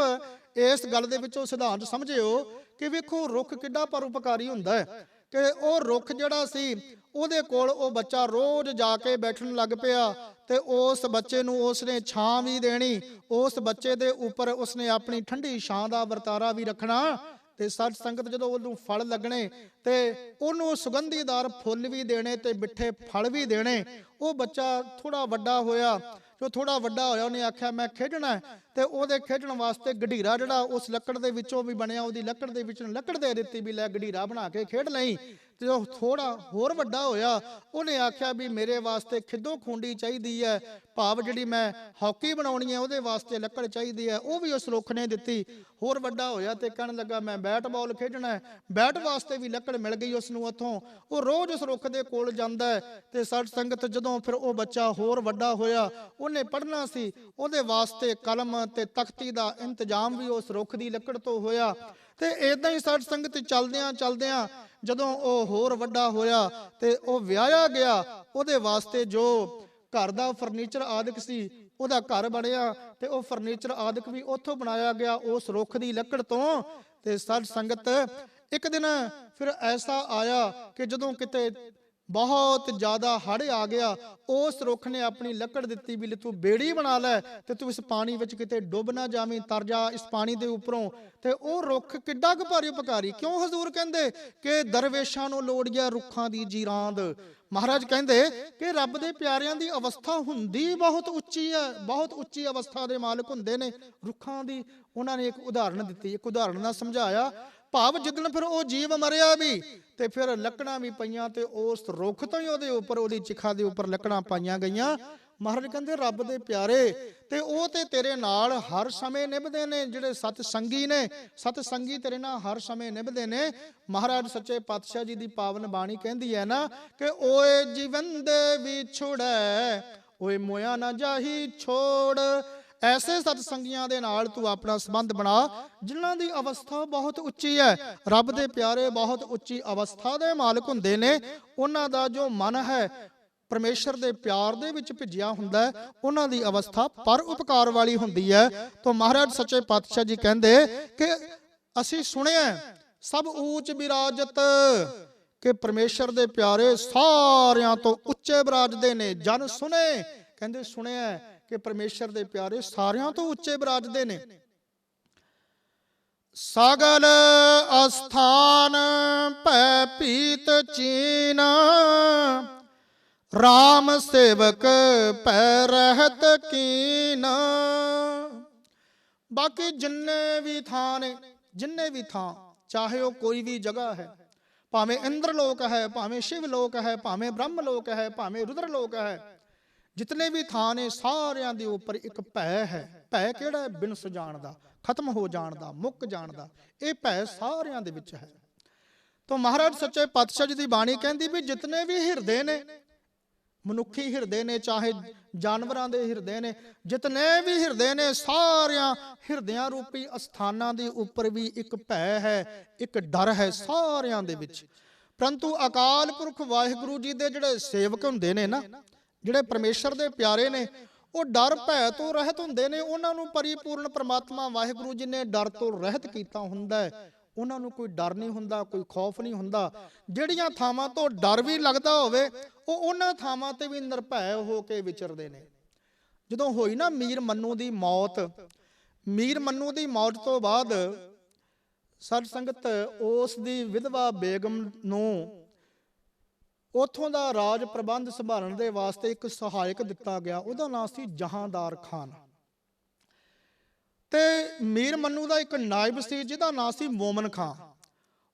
Speaker 2: ਇਸ ਗੱਲ ਦੇ ਵਿੱਚੋਂ ਸਿਧਾਂਤ ਸਮਝਿਓ ਕਿ ਵੇਖੋ ਰੁੱਖ ਕਿੱਡਾ ਪਰਉਪਕਾਰੀ ਹੁੰਦਾ ਹੈ ਕਿ ਉਹ ਰੁੱਖ ਜਿਹੜਾ ਸੀ ਉਹਦੇ ਕੋਲ ਉਹ ਬੱਚਾ ਰੋਜ਼ ਜਾ ਕੇ ਬੈਠਣ ਲੱਗ ਪਿਆ ਤੇ ਉਸ ਬੱਚੇ ਨੂੰ ਉਸਨੇ ਛਾਂ ਵੀ ਦੇਣੀ, ਉਸ ਬੱਚੇ ਦੇ ਉੱਪਰ ਉਸਨੇ ਆਪਣੀ ਠੰਡੀ ਛਾਂ ਦਾ ਵਰਤਾਰਾ ਵੀ ਰੱਖਣਾ। ਤੇ ਸਾਧ ਸੰਗਤ ਜਦੋਂ ਉਹਨੂੰ ਫਲ ਲੱਗਣੇ ਤੇ ਉਹਨੂੰ ਸੁਗੰਧੀਦਾਰ ਫੁੱਲ ਵੀ ਦੇਣੇ ਤੇ ਮਿੱਠੇ ਫਲ ਵੀ ਦੇਣੇ। ਉਹ ਬੱਚਾ ਥੋੜਾ ਵੱਡਾ ਹੋਇਆ, ਜੋ ਥੋੜਾ ਵੱਡਾ ਹੋਇਆ ਉਹਨੇ ਆਖਿਆ ਮੈਂ ਖੇਡਣਾ ਤੇ ਉਹਦੇ ਖੇਡਣ ਵਾਸਤੇ ਗਢੀਰਾ ਜਿਹੜਾ ਉਸ ਲੱਕੜ ਦੇ ਵਿੱਚੋਂ ਵੀ ਬਣਿਆ, ਉਹਦੀ ਲੱਕੜ ਦੇ ਵਿੱਚੋਂ ਲੱਕੜ ਦੇ ਦਿੱਤੀ ਵੀ ਲੈ ਗਢੀਰਾ ਬਣਾ ਕੇ ਖੇਡ ਲਈ। ਤੇ ਉਹ ਥੋੜਾ ਹੋਰ ਵੱਡਾ ਹੋਇਆ ਉਹਨੇ ਆਖਿਆ ਵੀ ਮੇਰੇ ਵਾਸਤੇ ਖਿੱਦੋ ਖੂੰਡੀ ਚਾਹੀਦੀ ਹੈ, ਭਾਵ ਜਿਹੜੀ ਮੈਂ ਹਾਕੀ ਬਣਾਉਣੀ ਹੈ ਉਹਦੇ ਵਾਸਤੇ ਲੱਕੜ ਚਾਹੀਦੀ ਹੈ। ਉਹ ਵੀ ਉਸ ਰੁੱਖ ਨੇ ਦਿੱਤੀ। ਹੋਰ ਵੱਡਾ ਹੋਇਆ ਤੇ ਕਹਿਣ ਲੱਗਾ ਮੈਂ ਬੈਟ ਬਾਲ ਖੇਡਣਾ ਹੈ, ਬੈਟ ਵਾਸਤੇ ਵੀ ਲੱਕੜ ਮਿਲ ਗਈ ਉਸਨੂੰ ਉੱਥੋਂ। ਉਹ ਰੋਜ਼ ਉਸ ਰੁੱਖ ਦੇ ਕੋਲ ਜਾਂਦਾ ਹੈ। ਤੇ ਸਾਧ ਸੰਗਤ ਜਦੋਂ ਫਿਰ ਉਹ ਬੱਚਾ ਹੋਰ ਵੱਡਾ ਹੋਇਆ, ਉਹਨੇ ਪੜ੍ਹਨਾ ਸੀ, ਉਹਦੇ ਵਾਸਤੇ ਕਲਮ ਤੇ ਤਖਤੀ ਦਾ ਇੰਤਜ਼ਾਮ ਵੀ ਉਸ ਰੁੱਖ ਦੀ ਲੱਕੜ ਤੋਂ ਹੋਇਆ। ਤੇ ਇਦਾਂ ਹੀ ਸਾਧ ਸੰਗਤ ਚਲਦਿਆਂ ਚਲਦਿਆਂ ਜਦੋਂ ਉਹ ਹੋਰ ਵੱਡਾ ਹੋਇਆ ਤੇ ਉਹ ਵਿਆਹਿਆ ਗਿਆ, ਉਹਦੇ ਵਾਸਤੇ ਜੋ ਘਰ ਦਾ ਫਰਨੀਚਰ ਆਦਿਕ ਸੀ ਉਹਦਾ ਘਰ ਬਣਿਆ ਤੇ ਉਹ ਫਰਨੀਚਰ ਆਦਿਕ ਵੀ ਉੱਥੋਂ ਬਣਾਇਆ ਗਿਆ ਉਸ ਰੁੱਖ ਦੀ ਲੱਕੜ ਤੋਂ। ਤੇ ਸਾਧ ਸੰਗਤ ਇੱਕ ਦਿਨ ਫਿਰ ਐਸਾ ਆਇਆ ਕਿ ਜਦੋਂ ਕਿਤੇ ਬਹੁਤ ਜ਼ਿਆਦਾ ਹੜ੍ਹ ਆ ਗਿਆ, ਉਸ ਰੁੱਖ ਨੇ ਆਪਣੀ ਲੱਕੜ ਦਿੱਤੀ ਵੀ ਤੂੰ ਬੇੜੀ ਬਣਾ ਲੈ ਤੇ ਤੂੰ ਇਸ ਪਾਣੀ ਵਿੱਚ ਕਿਤੇ ਡੁੱਬ ਨਾ ਜਾਵੀਂ, ਤਰ ਜਾ ਇਸ ਪਾਣੀ ਦੇ ਉੱਪਰੋਂ। ਤੇ ਉਹ ਰੁੱਖ ਕਿੱਡਾ ਕੁ ਭਾਰੀ ਉਪਕਾਰੀ। ਕਿਉਂ ਹਜ਼ੂਰ ਕਹਿੰਦੇ ਕਿ ਦਰਵੇਸ਼ਾਂ ਨੂੰ ਲੋੜੀਆ ਰੁੱਖਾਂ ਦੀ ਜੀਰਾਂਦ। ਮਹਾਰਾਜ ਕਹਿੰਦੇ ਕਿ ਰੱਬ ਦੇ ਪਿਆਰਿਆਂ ਦੀ ਅਵਸਥਾ ਹੁੰਦੀ ਬਹੁਤ ਉੱਚੀ ਹੈ, ਬਹੁਤ ਉੱਚੀ ਅਵਸਥਾ ਦੇ ਮਾਲਕ ਹੁੰਦੇ ਨੇ ਰੁੱਖਾਂ ਦੀ। ਉਹਨਾਂ ਨੇ ਇੱਕ ਉਦਾਹਰਣ ਦਿੱਤੀ, ਇੱਕ ਉਦਾਹਰਣ ਨਾਲ ਸਮਝਾਇਆ। ਭਾਵ ਜਿੱਦਣ ਫਿਰ ਉਹ ਜੀਵ ਮਰਿਆ ਵੀ ਤੇ ਫਿਰ ਲੱਕੜਾਂ ਵੀ ਪਈਆਂ ਤੇ ਉਸ ਰੁੱਖ ਤੋਂ ਹੀ ਉਹਦੇ ਉੱਪਰ, ਉਹਦੀ ਚਿਖਾ ਦੇ ਉੱਪਰ ਲੱਕੜਾਂ ਪਾਈਆਂ ਗਈਆਂ। ਮਹਾਰਾਜ ਕਹਿੰਦੇ ਰੱਬ ਦੇ ਪਿਆਰੇ ਤੇ ਉਹ ਤੇ ਤੇਰੇ ਨਾਲ ਹਰ ਸਮੇਂ ਨਿਭਦੇ ਨੇ। ਜਿਹੜੇ ਸਤ ਸੰਗੀ ਨੇ, ਸਤ ਸੰਗੀ ਤੇਰੇ ਨਾਲ ਹਰ ਸਮੇਂ ਨਿਭਦੇ ਨੇ। ਮਹਾਰਾਜ ਸੱਚੇ ਪਾਤਸ਼ਾਹ ਜੀ ਦੀ ਪਾਵਨ ਬਾਣੀ ਕਹਿੰਦੀ ਹੈ ਨਾ ਕਿ ਓਏ ਜੀਵਨ ਦੇ ਵਿਛੜੈ, ਓਏ ਮੋਇਆ ਨਾ ਜਾਹੀ ਛੋੜ। ਐਸੇ ਸਤ ਸੰਗੀਆਂ ਦੇ ਨਾਲ ਤੂੰ ਆਪਣਾ ਸੰਬੰਧ ਬਣਾ ਜਿਨ੍ਹਾਂ ਦੀ ਅਵਸਥਾ ਬਹੁਤ ਉੱਚੀ ਹੈ। ਰੱਬ ਦੇ ਪਿਆਰੇ ਬਹੁਤ ਉੱਚੀ ਅਵਸਥਾ ਦੇ ਮਾਲਕ ਹੁੰਦੇ ਨੇ। ਉਹਨਾਂ ਦਾ ਜੋ ਮਨ ਹੈ ਪਰਮੇਸ਼ਰ ਦੇ ਪਿਆਰ ਦੇ ਵਿੱਚ ਭਿੱਜਿਆ ਹੁੰਦਾ ਹੈ, ਉਹਨਾਂ ਦੀ ਅਵਸਥਾ ਪਰ ਉਪਕਾਰ ਵਾਲੀ ਹੁੰਦੀ ਹੈ। ਤਾਂ ਮਹਾਰਾਜ ਸੱਚੇ ਪਾਤਸ਼ਾਹ ਜੀ ਕਹਿੰਦੇ ਕਿ ਅਸੀਂ ਸੁਣਿਆ ਸਭ ਊਚ ਬਿਰਾਜਤ, ਕਿ ਪਰਮੇਸ਼ਰ ਦੇ ਪਿਆਰੇ ਸਾਰਿਆਂ ਤੋਂ ਉੱਚੇ ਬਿਰਾਜਦੇ ਨੇ। ਜਨ ਸੁਨੇ, ਕਹਿੰਦੇ ਸੁਣਿਆ ਕਿ ਪਰਮੇਸ਼ਰ ਦੇ ਪਿਆਰੇ ਸਾਰਿਆਂ ਤੋਂ ਉੱਚੇ ਬਿਰਾਜਦੇ ਨੇ। ਸਗਲ ਅਸਥਾਨ ਭੈ ਪੀਤ ਚੀਨ, ਰਾਮ ਸੇਵਕ ਭੈ ਰਹਿਤ ਕੀਨ। ਬਾਕੀ ਜਿੰਨੇ ਵੀ ਥਾਂ ਨੇ, ਜਿੰਨੇ ਵੀ ਥਾਂ, ਚਾਹੇ ਉਹ ਕੋਈ ਵੀ ਜਗ੍ਹਾ ਹੈ, ਭਾਵੇਂ ਇੰਦਰ ਲੋਕ ਹੈ, ਭਾਵੇਂ ਸ਼ਿਵ ਲੋਕ ਹੈ, ਭਾਵੇਂ ਬ੍ਰਹਮ ਲੋਕ ਹੈ, ਭਾਵੇਂ ਰੁਦਰ ਲੋਕ ਹੈ, ਜਿਤਨੇ ਵੀ ਥਾਂ ਨੇ ਸਾਰਿਆਂ ਦੇ ਉੱਪਰ ਇੱਕ ਭੈ ਹੈ। ਭੈ ਕਿਹੜਾ ਹੈ? ਬਿਨਸ ਜਾਣ ਦਾ, ਖਤਮ ਹੋ ਜਾਣ ਦਾ, ਮੁੱਕ ਜਾਣ ਦਾ। ਇਹ ਭੈ ਸਾਰਿਆਂ ਦੇ ਵਿੱਚ ਹੈ। ਤਾਂ ਮਹਾਰਾਜ ਸੱਚੇ ਪਾਤਸ਼ਾਹ ਜੀ ਦੀ ਬਾਣੀ ਕਹਿੰਦੀ ਵੀ ਜਿਤਨੇ ਵੀ ਹਿਰਦੇ ਨੇ, ਮਨੁੱਖੀ ਹਿਰਦੇ ਨੇ ਚਾਹੇ ਜਾਨਵਰਾਂ ਦੇ ਹਿਰਦੇ ਨੇ, ਜਿਤਨੇ ਵੀ ਹਿਰਦੇ ਨੇ, ਸਾਰਿਆਂ ਹਿਰਦਿਆਂ ਰੂਪੀ ਅਸਥਾਨਾਂ ਦੇ ਉੱਪਰ ਵੀ ਇੱਕ ਭੈ ਹੈ, ਇੱਕ ਡਰ ਹੈ ਸਾਰਿਆਂ ਦੇ ਵਿੱਚ। ਪਰੰਤੂ ਅਕਾਲ ਪੁਰਖ ਵਾਹਿਗੁਰੂ ਜੀ ਦੇ ਜਿਹੜੇ ਸੇਵਕ ਹੁੰਦੇ ਨੇ ਨਾ, ਜਿਹੜੇ ਪਰਮੇਸ਼ਰ ਦੇ ਪਿਆਰੇ ਨੇ, ਉਹ ਡਰ ਭੈ ਤੋਂ ਰਹਿਤ ਹੁੰਦੇ ਨੇ। ਉਹਨਾਂ ਨੂੰ ਪਰਿਪੂਰਨ ਪ੍ਰਮਾਤਮਾ ਵਾਹਿਗੁਰੂ ਜੀ ਨੇ ਡਰ ਤੋਂ ਰਹਿਤ ਕੀਤਾ ਹੁੰਦਾ ਹੈ। ਉਹਨਾਂ ਨੂੰ ਕੋਈ ਡਰ ਨਹੀਂ ਹੁੰਦਾ, ਕੋਈ ਖੌਫ ਨਹੀਂ ਹੁੰਦਾ। ਜਿਹੜੀਆਂ ਥਾਵਾਂ ਤੋਂ ਡਰ ਵੀ ਲੱਗਦਾ ਹੋਵੇ, ਉਹ ਉਹਨਾਂ ਥਾਵਾਂ ਤੇ ਵੀ ਨਿਰਭੈ ਹੋ ਕੇ ਵਿਚਰਦੇ ਨੇ। ਜਦੋਂ ਹੋਈ ਨਾ ਮੀਰ ਮੰਨੂ ਦੀ ਮੌਤ, ਮੀਰ ਮੰਨੂ ਦੀ ਮੌਤ ਤੋਂ ਬਾਅਦ ਸਾਧ ਸੰਗਤ ਉਸ ਦੀ ਵਿਧਵਾ ਬੇਗਮ ਨੂੰ ਉਥੋਂ ਦਾ ਰਾਜ ਪ੍ਰਬੰਧ ਸੰਭਾਲਣ ਦੇ ਵਾਸਤੇ ਇੱਕ ਸਹਾਇਕ ਦਿੱਤਾ ਗਿਆ। ਉਹਦਾ ਨਾਮ ਸੀ ਜਹਾਂਦਾਰ ਖਾਨ। ਤੇ ਮੀਰ ਮੰਨੂ ਦਾ ਇੱਕ ਨਾਇਬ ਸੀ ਜਿਹਦਾ ਨਾਮ ਸੀ ਮੋਮਨ ਖਾਂ।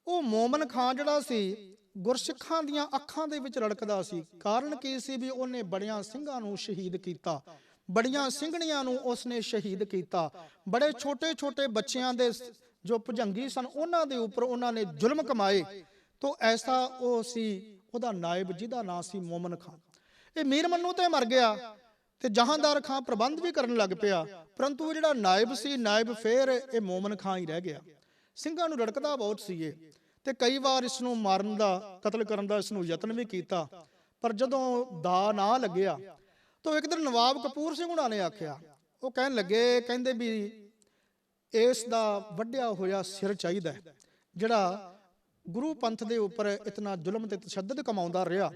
Speaker 2: ਉਹ ਮੋਮਨ ਖਾਂ ਜਿਹੜਾ ਸੀ ਗੁਰਸਿੱਖਾਂ ਦੀਆਂ ਅੱਖਾਂ ਦੇ ਵਿੱਚ ਰੜਕਦਾ ਸੀ। ਕਾਰਨ ਕੀ ਸੀ? ਵੀ ਉਹਨੇ ਬੜੀਆਂ ਸਿੰਘਾਂ ਨੂੰ ਸ਼ਹੀਦ ਕੀਤਾ, ਬੜੀਆਂ ਸਿੰਘਣੀਆਂ ਨੂੰ ਉਸਨੇ ਸ਼ਹੀਦ ਕੀਤਾ। ਬੜੇ ਛੋਟੇ ਛੋਟੇ ਬੱਚਿਆਂ ਦੇ ਜੋ ਭੁਜੰਗੀ ਸਨ ਉਹਨਾਂ ਦੇ ਉੱਪਰ ਉਹਨਾਂ ਨੇ ਜ਼ੁਲਮ ਕਮਾਏ। ਤੋ ਐਸਾ ਉਹ ਸੀ ਉਹਦਾ ਨਾਇਬ ਜਿਹਦਾ ਨਾਂ ਸੀ ਮੋਮਨ ਖਾਂ। ਇਹ ਮੀਰ ਮੰਨੂ ਤੇ ਮਰ ਗਿਆ ਤੇ ਜਹਾਂਦਾਰ ਖਾਂ ਪ੍ਰਬੰਧ ਵੀ ਕਰਨ ਲੱਗ ਪਿਆ। ਪਰੰਤੂ ਉਹ ਜਿਹੜਾ ਨਾਇਬ ਸੀ, ਨਾਇਬ ਫੇਰ ਇਹ ਮੋਮਨ ਖਾਂ ਹੀ ਰਹਿ ਗਿਆ। ਸਿੰਘਾਂ ਨੂੰ ਰੜਕਦਾ ਬਹੁਤ ਸੀ ਇਹ, ਤੇ ਕਈ ਵਾਰ ਇਸ ਨੂੰ ਮਾਰਨ ਦਾ, ਕਤਲ ਕਰਨ ਦਾ ਇਸ ਨੂੰ ਯਤਨ ਵੀ ਕੀਤਾ। ਪਰ ਜਦੋਂ ਦਾ ਨਾ ਲੱਗਿਆ ਤਾਂ ਇੱਕ ਦਿਨ ਨਵਾਬ ਕਪੂਰ ਸਿੰਘ ਹੁਣਾਂ ਨੇ ਆਖਿਆ, ਉਹ ਕਹਿਣ ਲੱਗੇ, ਕਹਿੰਦੇ ਵੀ ਇਸ ਦਾ ਵੱਢਿਆ ਹੋਇਆ ਸਿਰ ਚਾਹੀਦਾ, ਜਿਹੜਾ ਗੁਰੂ ਪੰਥ ਦੇ ਉੱਪਰ ਇਤਨਾ ਜ਼ੁਲਮ ਤੇ ਤਸ਼ੱਦਦ ਕਮਾਉਂਦਾ ਰਿਹਾ,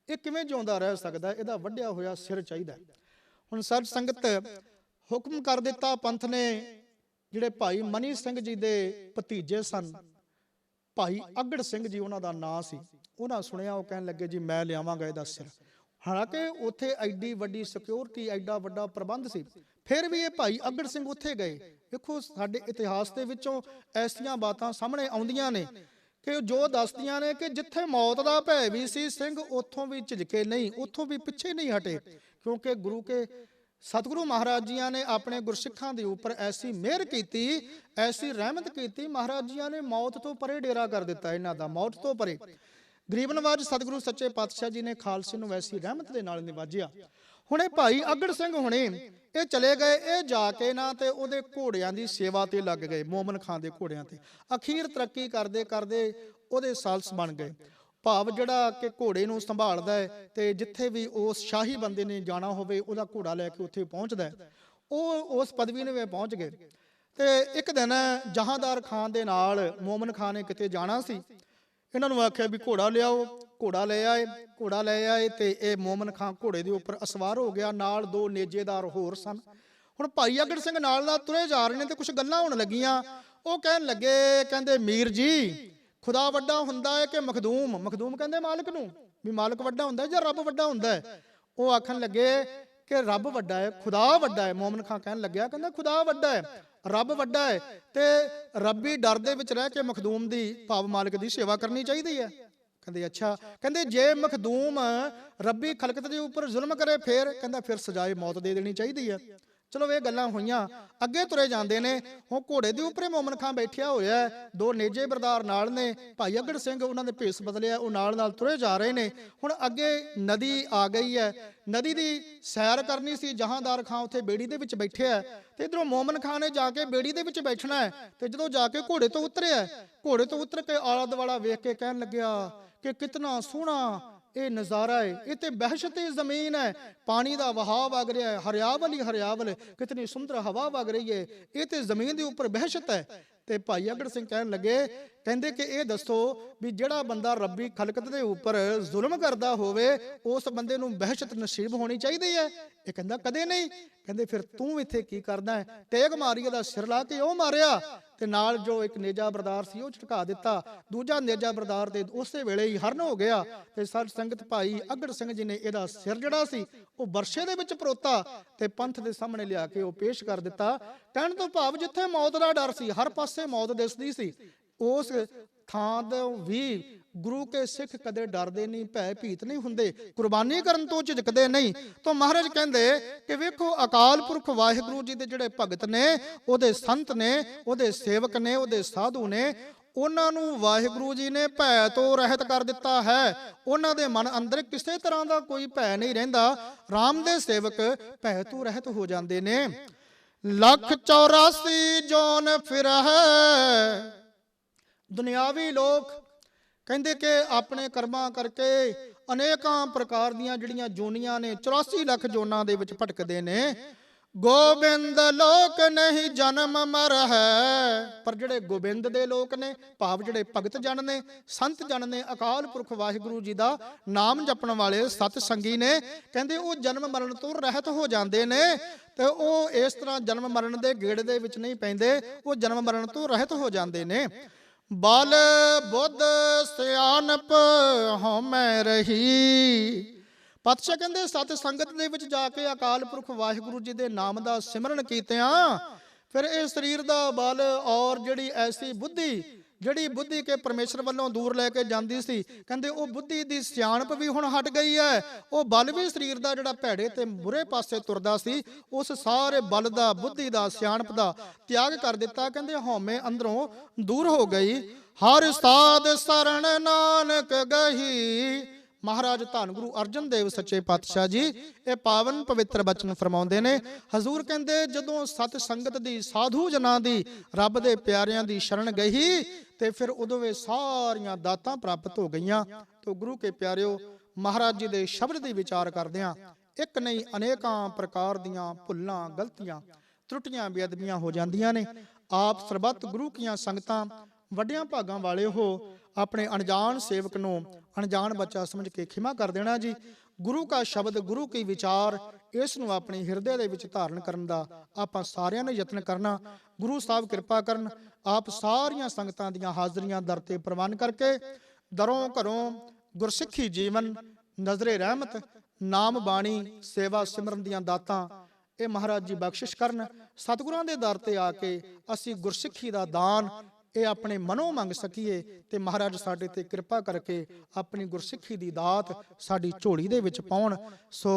Speaker 2: ਇਹ ਕਿਵੇਂ ਜਿਉਂਦਾ ਰਹਿ ਸਕਦਾ? ਇਹਦਾ ਵੱਢਿਆ ਹੋਇਆ ਸਿਰ ਚਾਹੀਦਾ। ਹੁਣ ਸਾਧ ਸੰਗਤ ਹੁਕਮ ਕਰ ਦਿੱਤਾ ਪੰਥ ਨੇ। ਜਿਹੜੇ ਭਾਈ ਮਨੀ ਸਿੰਘ ਜੀ ਦੇ ਭਤੀਜੇ ਸਨ, ਭਾਈ ਅਗੜ ਸਿੰਘ ਜੀ ਉਹਨਾਂ ਦਾ ਨਾਂ ਸੀ, ਉਹਨਾਂ ਸੁਣਿਆ, ਉਹ ਕਹਿਣ ਲੱਗੇ ਜੀ ਮੈਂ ਲਿਆਵਾਂਗਾ ਇਹਦਾ ਸਿਰ। ਹਾਲਾਂਕਿ ਉੱਥੇ ਐਡੀ ਵੱਡੀ ਸਿਕਿਉਰਿਟੀ, ਐਡਾ ਵੱਡਾ ਪ੍ਰਬੰਧ ਸੀ, ਫਿਰ ਵੀ ਇਹ ਭਾਈ ਅਗੜ ਸਿੰਘ ਉੱਥੇ ਗਏ। ਵੇਖੋ ਸਾਡੇ ਇਤਿਹਾਸ ਦੇ ਵਿੱਚੋਂ ਐਸੀਆਂ ਬਾਤਾਂ ਸਾਹਮਣੇ ਆਉਂਦੀਆਂ ਨੇ ਕਿ ਜੋ ਦੱਸਦੀਆਂ ਨੇ ਕਿ ਜਿੱਥੇ ਮੌਤ ਦਾ ਭੈ ਵੀ ਸੀ, ਸਿੰਘ ਉੱਥੋਂ ਵੀ ਝਿਜਕੇ ਨਹੀਂ, ਉੱਥੋਂ ਵੀ ਪਿੱਛੇ ਨਹੀਂ ਹਟੇ। ਕਿਉਂਕਿ ਗੁਰੂ ਕੇ ਸਤਿਗੁਰੂ ਮਹਾਰਾਜ ਜੀਆਂ ਨੇ ਆਪਣੇ ਗੁਰਸਿੱਖਾਂ ਦੇ ਉੱਪਰ ਐਸੀ ਮਿਹਰ ਕੀਤੀ, ਐਸੀ ਰਹਿਮਤ ਕੀਤੀ, ਮਹਾਰਾਜ ਜੀਆਂ ਨੇ ਮੌਤ ਤੋਂ ਪਰੇ ਡੇਰਾ ਕਰ ਦਿੱਤਾ ਇਹਨਾਂ ਦਾ, ਮੌਤ ਤੋਂ ਪਰੇ। ਗਰੀਬ ਨਵਾਜ ਸਤਿਗੁਰੂ ਸੱਚੇ ਪਾਤਸ਼ਾਹ ਜੀ ਨੇ ਖਾਲਸੇ ਨੂੰ ਐਸੀ ਰਹਿਮਤ ਦੇ ਨਾਲ ਨਿਵਾਜਿਆ। ਹੁਣ ਇਹ ਭਾਈ ਅਗੜ ਸਿੰਘ ਹੁਣੇ ਇਹ ਚਲੇ ਗਏ, ਇਹ ਜਾ ਕੇ ਨਾ ਤੇ ਉਹਦੇ ਘੋੜਿਆਂ ਦੀ ਸੇਵਾ ਤੇ ਲੱਗ ਗਏ, ਮੋਮਨ ਖਾਂ ਦੇ ਘੋੜਿਆਂ ਤੇ। ਅਖੀਰ ਤਰੱਕੀ ਕਰਦੇ ਕਰਦੇ ਉਹਦੇ ਸਾਲਸ ਬਣ ਗਏ। ਭਾਵ ਜਿਹੜਾ ਕਿ ਘੋੜੇ ਨੂੰ ਸੰਭਾਲਦਾ ਹੈ ਤੇ ਜਿੱਥੇ ਵੀ ਉਸ ਸ਼ਾਹੀ ਬੰਦੇ ਨੇ ਜਾਣਾ ਹੋਵੇ ਉਹਦਾ ਘੋੜਾ ਲੈ ਕੇ ਉੱਥੇ ਪਹੁੰਚਦਾ ਹੈ, ਉਹ ਉਸ ਪਦਵੀ ਨੂੰ ਪਹੁੰਚ ਗਏ। ਤੇ ਇੱਕ ਦਿਨ ਜਹਾਂਦਾਰ ਖਾਨ ਦੇ ਨਾਲ ਮੋਮਨ ਖਾਨ ਨੇ ਕਿਤੇ ਜਾਣਾ ਸੀ। ਇਹਨਾਂ ਨੂੰ ਆਖਿਆ ਵੀ ਘੋੜਾ ਲਿਆਓ। ਘੋੜਾ ਲੈ ਆਏ ਤੇ ਇਹ ਮੋਮਨ ਖਾਨ ਘੋੜੇ ਦੇ ਉੱਪਰ ਅਸਵਾਰ ਹੋ ਗਿਆ। ਨਾਲ ਦੋ ਨੇਜੇਦਾਰ ਹੋਰ ਸਨ। ਹੁਣ ਭਾਈ ਅਗੜ ਸਿੰਘ ਨਾਲ ਤੁਰੇ ਜਾ ਰਹੇ ਨੇ ਤੇ ਕੁਝ ਗੱਲਾਂ ਹੋਣ ਲੱਗੀਆਂ। ਉਹ ਕਹਿਣ ਲੱਗੇ, ਕਹਿੰਦੇ ਮੀਰ ਜੀ, ਖੁਦਾ ਵੱਡਾ ਹੁੰਦਾ ਹੈ ਕਿ ਮਖਦੂਮ ਕਹਿੰਦੇ ਮਾਲਕ ਨੂੰ, ਵੀ ਮਾਲਕ ਵੱਡਾ ਹੁੰਦਾ ਜਾਂ ਰੱਬ ਵੱਡਾ ਹੁੰਦਾ ਹੈ। ਉਹ ਆਖਣ ਲੱਗੇ ਕਿ ਰੱਬ ਵੱਡਾ ਹੈ, ਖੁਦਾ ਵੱਡਾ ਹੈ। ਮੋਮਨ ਖਾਨ ਕਹਿਣ ਲੱਗਿਆ, ਕਹਿੰਦਾ ਖੁਦਾ ਵੱਡਾ ਹੈ, ਰੱਬ ਵੱਡਾ ਹੈ, ਤੇ ਰੱਬੀ ਡਰ ਦੇ ਵਿੱਚ ਰਹਿ ਕੇ ਮਖਦੂਮ ਦੀ ਭਾਵ ਮਾਲਕ ਦੀ ਸੇਵਾ ਕਰਨੀ ਚਾਹੀਦੀ ਹੈ। ਕਹਿੰਦੇ ਅੱਛਾ। ਕਹਿੰਦੇ ਜੇ ਮਖਦੂਮ ਰੱਬੀ ਖਲਕਤ ਦੇ ਉੱਪਰ ਜ਼ੁਲਮ ਕਰੇ ਫਿਰ? ਕਹਿੰਦਾ ਫਿਰ ਸਜ਼ਾਏ ਮੌਤ ਦੇ ਦੇਣੀ ਚਾਹੀਦੀ ਹੈ। ਚਲੋ ਇਹ ਗੱਲਾਂ ਹੋਈਆਂ, ਅੱਗੇ ਤੁਰੇ ਜਾਂਦੇ ਨੇ। ਹੁਣ ਘੋੜੇ ਦੇ ਉੱਪਰ ਮੋਮਨ ਖਾਨ ਬੈਠਿਆ ਹੋਇਆ, ਦੋ ਨੇਜੇ ਬਰਦਾਰ ਨਾਲ ਨੇ। ਭਾਈ ਅਗੜ ਸਿੰਘ ਉਹਨਾਂ ਦੇ ਭੇਸ ਬਦਲਿਆ, ਉਹ ਨਾਲ ਤੁਰੇ ਜਾ ਰਹੇ ਨੇ। ਹੁਣ ਅੱਗੇ ਨਦੀ ਆ ਗਈ ਹੈ, ਨਦੀ ਦੀ ਸੈਰ ਕਰਨੀ ਸੀ। ਜਹਾਂਦਾਰ ਖਾਨ ਉੱਥੇ ਬੇੜੀ ਦੇ ਵਿੱਚ ਬੈਠਿਆ ਤੇ ਇਧਰੋਂ ਮੋਮਨ ਖਾਨ ਨੇ ਜਾ ਕੇ ਬੇੜੀ ਦੇ ਵਿੱਚ ਬੈਠਣਾ ਹੈ। ਤੇ ਜਦੋਂ ਜਾ ਕੇ ਘੋੜੇ ਤੋਂ ਉਤਰਿਆ, ਘੋੜੇ ਤੋਂ ਉਤਰ ਕੇ ਆਲਾ ਦੁਆਲਾ ਵੇਖ ਕੇ ਕਹਿਣ ਲੱਗਿਆ ਕਿ ਕਿਤਨਾ ਸੋਹਣਾ ਇਹ ਨਜ਼ਾਰਾ ਹੈ, ਇਹ ਤੇ ਬਹਿਸ਼ਤੀ ਜ਼ਮੀਨ ਹੈ, ਪਾਣੀ ਦਾ ਵਹਾਅ ਵਗ ਰਿਹਾ ਹੈ, ਹਰਿਆਵਲ, ਕਿਤਨੀ ਸੁੰਦਰ ਹਵਾ ਵਗ ਰਹੀ ਹੈ, ਇਹ ਤੇ ਜ਼ਮੀਨ ਦੇ ਉੱਪਰ ਬਹਿਸ਼ਤ ਹੈ। ਤੇ ਭਾਈ ਅਗੜ ਸਿੰਘ ਕਹਿਣ ਲੱਗੇ, ਕਹਿੰਦੇ ਕਿ ਇਹ ਦੱਸੋ ਵੀ ਜਿਹੜਾ ਬੰਦਾ ਰੱਬੀ ਖਲਕਤ ਦੇ ਉੱਪਰ ਜ਼ੁਲਮ ਕਰਦਾ ਹੋਵੇ ਉਸ ਬੰਦੇ ਨੂੰ ਬਹਿਸ਼ਤ ਨਸੀਬ ਹੋਣੀ ਚਾਹੀਦੀ ਹੈ? ਇਹ ਕਹਿੰਦਾ ਕਦੇ ਨਹੀਂ। ਕਹਿੰਦੇ ਫਿਰ ਤੂੰ ਇੱਥੇ ਕੀ ਕਰਦਾ ਹੈ? ਤੇਗ ਮਾਰੀ ਉਹਦਾ ਸਿਰ ਲਾ ਕੇ ਉਹ ਮਾਰਿਆ, ਤੇ ਨਾਲ ਜੋ ਇੱਕ ਨੇਜਾ ਬਰਦਾਰ ਸੀ ਉਹ ਝਟਕਾ ਦਿੱਤਾ। ਦੂਜਾ ਨੇਜਾ ਬਰਦਾਰ ਤੇ ਉਸੇ ਵੇਲੇ ਹੀ ਹਰਨ ਹੋ ਗਿਆ। ਤੇ ਸਾਧ ਸੰਗਤ ਭਾਈ ਅਗੜ ਸਿੰਘ ਜੀ ਨੇ ਇਹਦਾ ਸਿਰ ਜਿਹੜਾ ਸੀ ਉਹ ਬਰਸ਼ੇ ਦੇ ਵਿੱਚ ਪਰੋਤਾ ਤੇ ਪੰਥ ਦੇ ਸਾਹਮਣੇ ਲਿਆ ਕੇ ਉਹ ਪੇਸ਼ ਕਰ ਦਿੱਤਾ। ਕਹਿਣ ਤੋਂ ਭਾਵ ਜਿੱਥੇ ਮੌਤ ਦਾ ਡਰ ਸੀ, ਹਰ ਪਾਸੇ ਮੌਤ ਦਿਸਦੀ ਸੀ, ਉਸ ਥਾਂ ਤੋਂ ਵੀ ਗੁਰੂ ਕੇ ਸਿੱਖ ਕਦੇ ਡਰਦੇ ਨਹੀਂ, ਭੈ ਭੀਤ ਨਹੀਂ ਹੁੰਦੇ, ਕੁਰਬਾਨੀ ਕਰਨ ਤੋਂ ਝਿਜਕਦੇ ਨਹੀਂ। ਤਾਂ ਮਹਾਰਾਜ ਕਹਿੰਦੇ ਕਿ ਵੇਖੋ ਅਕਾਲ ਪੁਰਖ ਵਾਹਿਗੁਰੂ ਜੀ ਦੇ ਜਿਹੜੇ ਭਗਤ ਨੇ, ਉਹਦੇ ਸੰਤ ਨੇ, ਉਹਦੇ ਸੇਵਕ ਨੇ, ਉਹਦੇ ਸਾਧੂ ਨੇ, ਉਹਨਾਂ ਨੂੰ ਵਾਹਿਗੁਰੂ ਜੀ ਨੇ ਭੈ ਤੋਂ ਰਹਿਤ ਕਰ ਦਿੱਤਾ ਹੈ। ਉਹਨਾਂ ਦੇ ਮਨ ਅੰਦਰ ਕਿਸੇ ਤਰ੍ਹਾਂ ਦਾ ਕੋਈ ਭੈ ਨਹੀਂ ਰਹਿੰਦਾ। ਰਾਮ ਦੇ ਸੇਵਕ ਭੈ ਤੋਂ ਰਹਿਤ ਹੋ ਜਾਂਦੇ ਨੇ। ਲੱਖ 84 ਜੋਨ ਫਿਰਹਿ। ਦੁਨਿਆਵੀ ਲੋਕ ਕਹਿੰਦੇ ਕਿ ਆਪਣੇ ਕਰਮਾਂ ਕਰਕੇ ਅਨੇਕਾਂ ਪ੍ਰਕਾਰ ਦੀਆਂ ਜਿਹੜੀਆਂ ਜੋਨੀਆਂ ਨੇ, 84 ਲੱਖ ਜੋਨਾਂ ਦੇ ਵਿੱਚ ਭਟਕਦੇ ਨੇ। ਗੋਬਿੰਦ ਲੋਕ ਨਹੀਂ ਜਨਮ ਮਰ ਹੈ। ਪਰ ਜਿਹੜੇ ਗੋਬਿੰਦ ਦੇ ਲੋਕ ਨੇ, ਭਾਵ ਜਿਹੜੇ ਭਗਤ ਜਨ ਨੇ, ਸੰਤ ਜਨ ਨੇ, ਅਕਾਲ ਪੁਰਖ ਵਾਹਿਗੁਰੂ ਜੀ ਦਾ ਨਾਮ ਜਪਣ ਵਾਲੇ ਸਤ ਸੰਗੀ ਨੇ, ਕਹਿੰਦੇ ਉਹ ਜਨਮ ਮਰਨ ਤੋਂ ਰਹਿਤ ਹੋ ਜਾਂਦੇ ਨੇ। ਤੇ ਉਹ ਇਸ ਤਰ੍ਹਾਂ ਜਨਮ ਮਰਨ ਦੇ ਗੇੜ ਦੇ ਵਿੱਚ ਨਹੀਂ ਪੈਂਦੇ, ਉਹ ਜਨਮ ਮਰਨ ਤੋਂ ਰਹਿਤ ਹੋ ਜਾਂਦੇ ਨੇ। ਬਲ ਬੁੱਧ ਸਿਆਣਪ ਹਉਮੈ ਰਹੀ। ਪਾਤਸ਼ਾਹ ਕਹਿੰਦੇ ਸਤ ਸੰਗਤ ਦੇ ਵਿੱਚ ਜਾ ਕੇ ਅਕਾਲ ਪੁਰਖ ਵਾਹਿਗੁਰੂ ਜੀ ਦੇ ਨਾਮ ਦਾ ਸਿਮਰਨ ਕੀਤਿਆਂ ਫਿਰ ਇਹ ਸਰੀਰ ਦਾ ਬਲ ਔਰ ਜਿਹੜੀ ਐਸੀ ਬੁੱਧੀ, ਜਿਹੜੀ ਬੁੱਧੀ ਕੇ ਪਰਮੇਸ਼ਰ ਵੱਲੋਂ ਦੂਰ ਲੈ ਕੇ ਜਾਂਦੀ ਸੀ, ਕਹਿੰਦੇ ਉਹ ਬੁੱਧੀ ਦੀ ਸਿਆਣਪ ਵੀ ਹੁਣ ਹਟ ਗਈ ਹੈ। ਉਹ ਬਲ ਵੀ ਸਰੀਰ ਦਾ ਜਿਹੜਾ ਭੈੜੇ ਤੇ ਬੁਰੇ ਪਾਸੇ ਤੁਰਦਾ ਸੀ, ਉਸ ਸਾਰੇ ਬਲ ਦਾ, ਬੁੱਧੀ ਦਾ, ਸਿਆਣਪ ਦਾ ਤਿਆਗ ਕਰ ਦਿੱਤਾ। ਕਹਿੰਦੇ ਹਉਮੈ ਅੰਦਰੋਂ ਦੂਰ ਹੋ ਗਈ। ਹਰ ਸਾਧ ਸਰਣ ਨਾਨਕ ਗਹੀ। ਮਹਾਰਾਜ ਧੰਨ ਗੁਰੂ ਅਰਜਨ ਦੇਵ ਸੱਚੇ ਪਾਤਸ਼ਾਹ ਜੀ ਇਹ ਪਾਵਨ ਪਵਿੱਤਰ ਬਚਨ ਫਰਮਾਉਂਦੇ ਨੇ। ਹਜ਼ੂਰ ਕਹਿੰਦੇ ਜਦੋਂ ਸਤ ਸੰਗਤ ਦੀ, ਸਾਧੂ ਜਨਾਂ ਦੀ, ਰੱਬ ਦੇ ਪਿਆਰਿਆਂ ਦੀ ਸ਼ਰਨ ਗਈ ਤੇ ਫਿਰ ਉਦੋਂ ਵੇ ਸਾਰੀਆਂ ਦਾਤਾਂ ਪ੍ਰਾਪਤ ਹੋ ਗਈਆਂ। ਤੋ ਗੁਰੂ ਕੇ ਪਿਆਰਿਓ, ਮਹਾਰਾਜ ਜੀ ਦੇ ਸ਼ਬਦ ਦੀ ਵਿਚਾਰ ਕਰਦਿਆਂ ਇੱਕ ਨਹੀਂ ਅਨੇਕਾਂ ਪ੍ਰਕਾਰ ਦੀਆਂ ਭੁੱਲਾਂ, ਗਲਤੀਆਂ, ਤਰੁੱਟੀਆਂ, ਬੇਅਦਬੀਆਂ ਹੋ ਜਾਂਦੀਆਂ ਨੇ। ਆਪ ਸਰਬੱਤ ਗੁਰੂ ਕੀਆਂ ਸੰਗਤਾਂ ਵੱਡਿਆਂ ਭਾਗਾਂ ਵਾਲੇ ਹੋ, ਆਪਣੇ ਅਣਜਾਣ ਸੇਵਕ ਨੂੰ ਅਣਜਾਣ ਬੱਚਾ ਸਮਝ ਕੇ ਖਿਮਾ ਕਰ ਦੇਣਾ ਜੀ। ਗੁਰੂ ਕਾ ਸ਼ਬਦ, ਗੁਰੂ ਕੀ ਵਿਚਾਰ, ਇਸ ਨੂੰ ਆਪਣੀ ਹਿਰਦੇ ਦੇ ਵਿੱਚ ਧਾਰਨ ਕਰਨ ਦਾ ਆਪਾਂ ਸਾਰਿਆਂ ਨੇ ਯਤਨ ਕਰਨਾ। ਗੁਰੂ ਸਾਹਿਬ ਕਿਰਪਾ ਕਰਨ, ਆਪ ਸਾਰੀਆਂ ਸੰਗਤਾਂ ਦੀਆਂ ਹਾਜ਼ਰੀਆਂ ਦਰ ਤੇ ਪ੍ਰਵਾਨ ਕਰਕੇ ਦਰੋਂ ਘਰੋਂ ਗੁਰਸਿੱਖੀ ਜੀਵਨ, ਨਜ਼ਰੇ ਰਹਿਮਤ, ਨਾਮ ਬਾਣੀ, ਸੇਵਾ ਸਿਮਰਨ ਦੀਆਂ ਦਾਤਾਂ ਇਹ ਮਹਾਰਾਜ ਜੀ ਬਖਸ਼ਿਸ਼ ਕਰਨ। ਸਤਿਗੁਰਾਂ ਦੇ ਦਰ ਤੇ ਆ ਕੇ ਅਸੀਂ ਗੁਰਸਿੱਖੀ ਦਾ ਦਾਨ ਇਹ ਆਪਣੇ ਮਨੋਂ ਮੰਗ ਸਕੀਏ ਤੇ ਮਹਾਰਾਜ ਸਾਡੇ ਤੇ ਕਿਰਪਾ ਕਰਕੇ ਆਪਣੀ ਗੁਰਸਿੱਖੀ ਦੀ ਦਾਤ ਸਾਡੀ ਝੋਲੀ ਦੇ ਵਿੱਚ ਪਾਉਣ। ਸੋ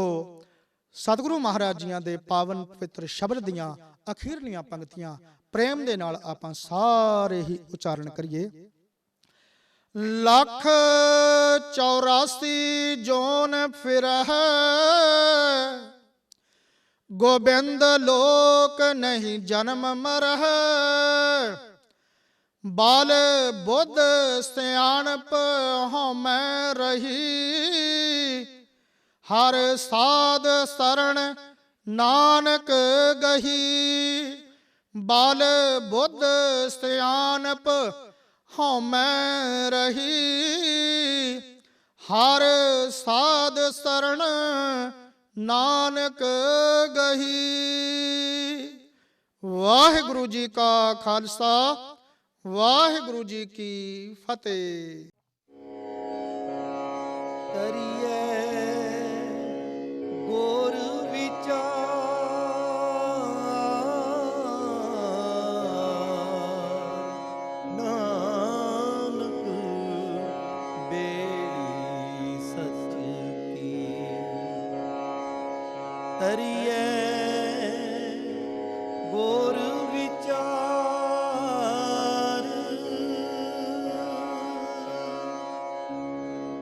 Speaker 2: ਸਤਿਗੁਰੂ ਮਹਾਰਾਜ ਜੀਆਂ ਦੇ ਪਾਵਨ ਪਵਿੱਤਰ ਸ਼ਬਦ ਦੀਆਂ ਅਖੀਰਲੀਆਂ ਪੰਕਤੀਆਂ ਪ੍ਰੇਮ ਦੇ ਨਾਲ ਆਪਾਂ ਸਾਰੇ ਹੀ ਉਚਾਰਨ ਕਰੀਏ। ਲੱਖ 84 ਜੋਨ ਫਿਰਹਿ। ਗੋਬਿੰਦ ਲੋਕ ਨਹੀਂ ਜਨਮ ਮਰਹਿ। ਬਲ ਬੁੱਧ ਸਿਆਣਪ ਹਉਮੈ ਰਹੀ। ਹਰ ਸਾਧ ਸਰਣ ਨਾਨਕ ਗਹੀ। ਬਾਲ ਬੁੱਧ ਸਿਆਣਪ ਹਉਮੈ ਰਹੀ, ਹਰ ਸਾਧ ਸਰਣ ਨਾਨਕ ਗਹੀ। ਵਾਹਿਗੁਰੂ ਜੀ ਕਾ ਖਾਲਸਾ, ਵਾਹਿਗੁਰੂ ਜੀ ਕੀ ਫਤਿਹ।
Speaker 1: ਕਰੀਏ ਗੁਰ ਵਿਚਾਰ, ਨਾਨਕ ਬੇੜੀ ਸੱਚ ਕੀ। ਤਰੀਏ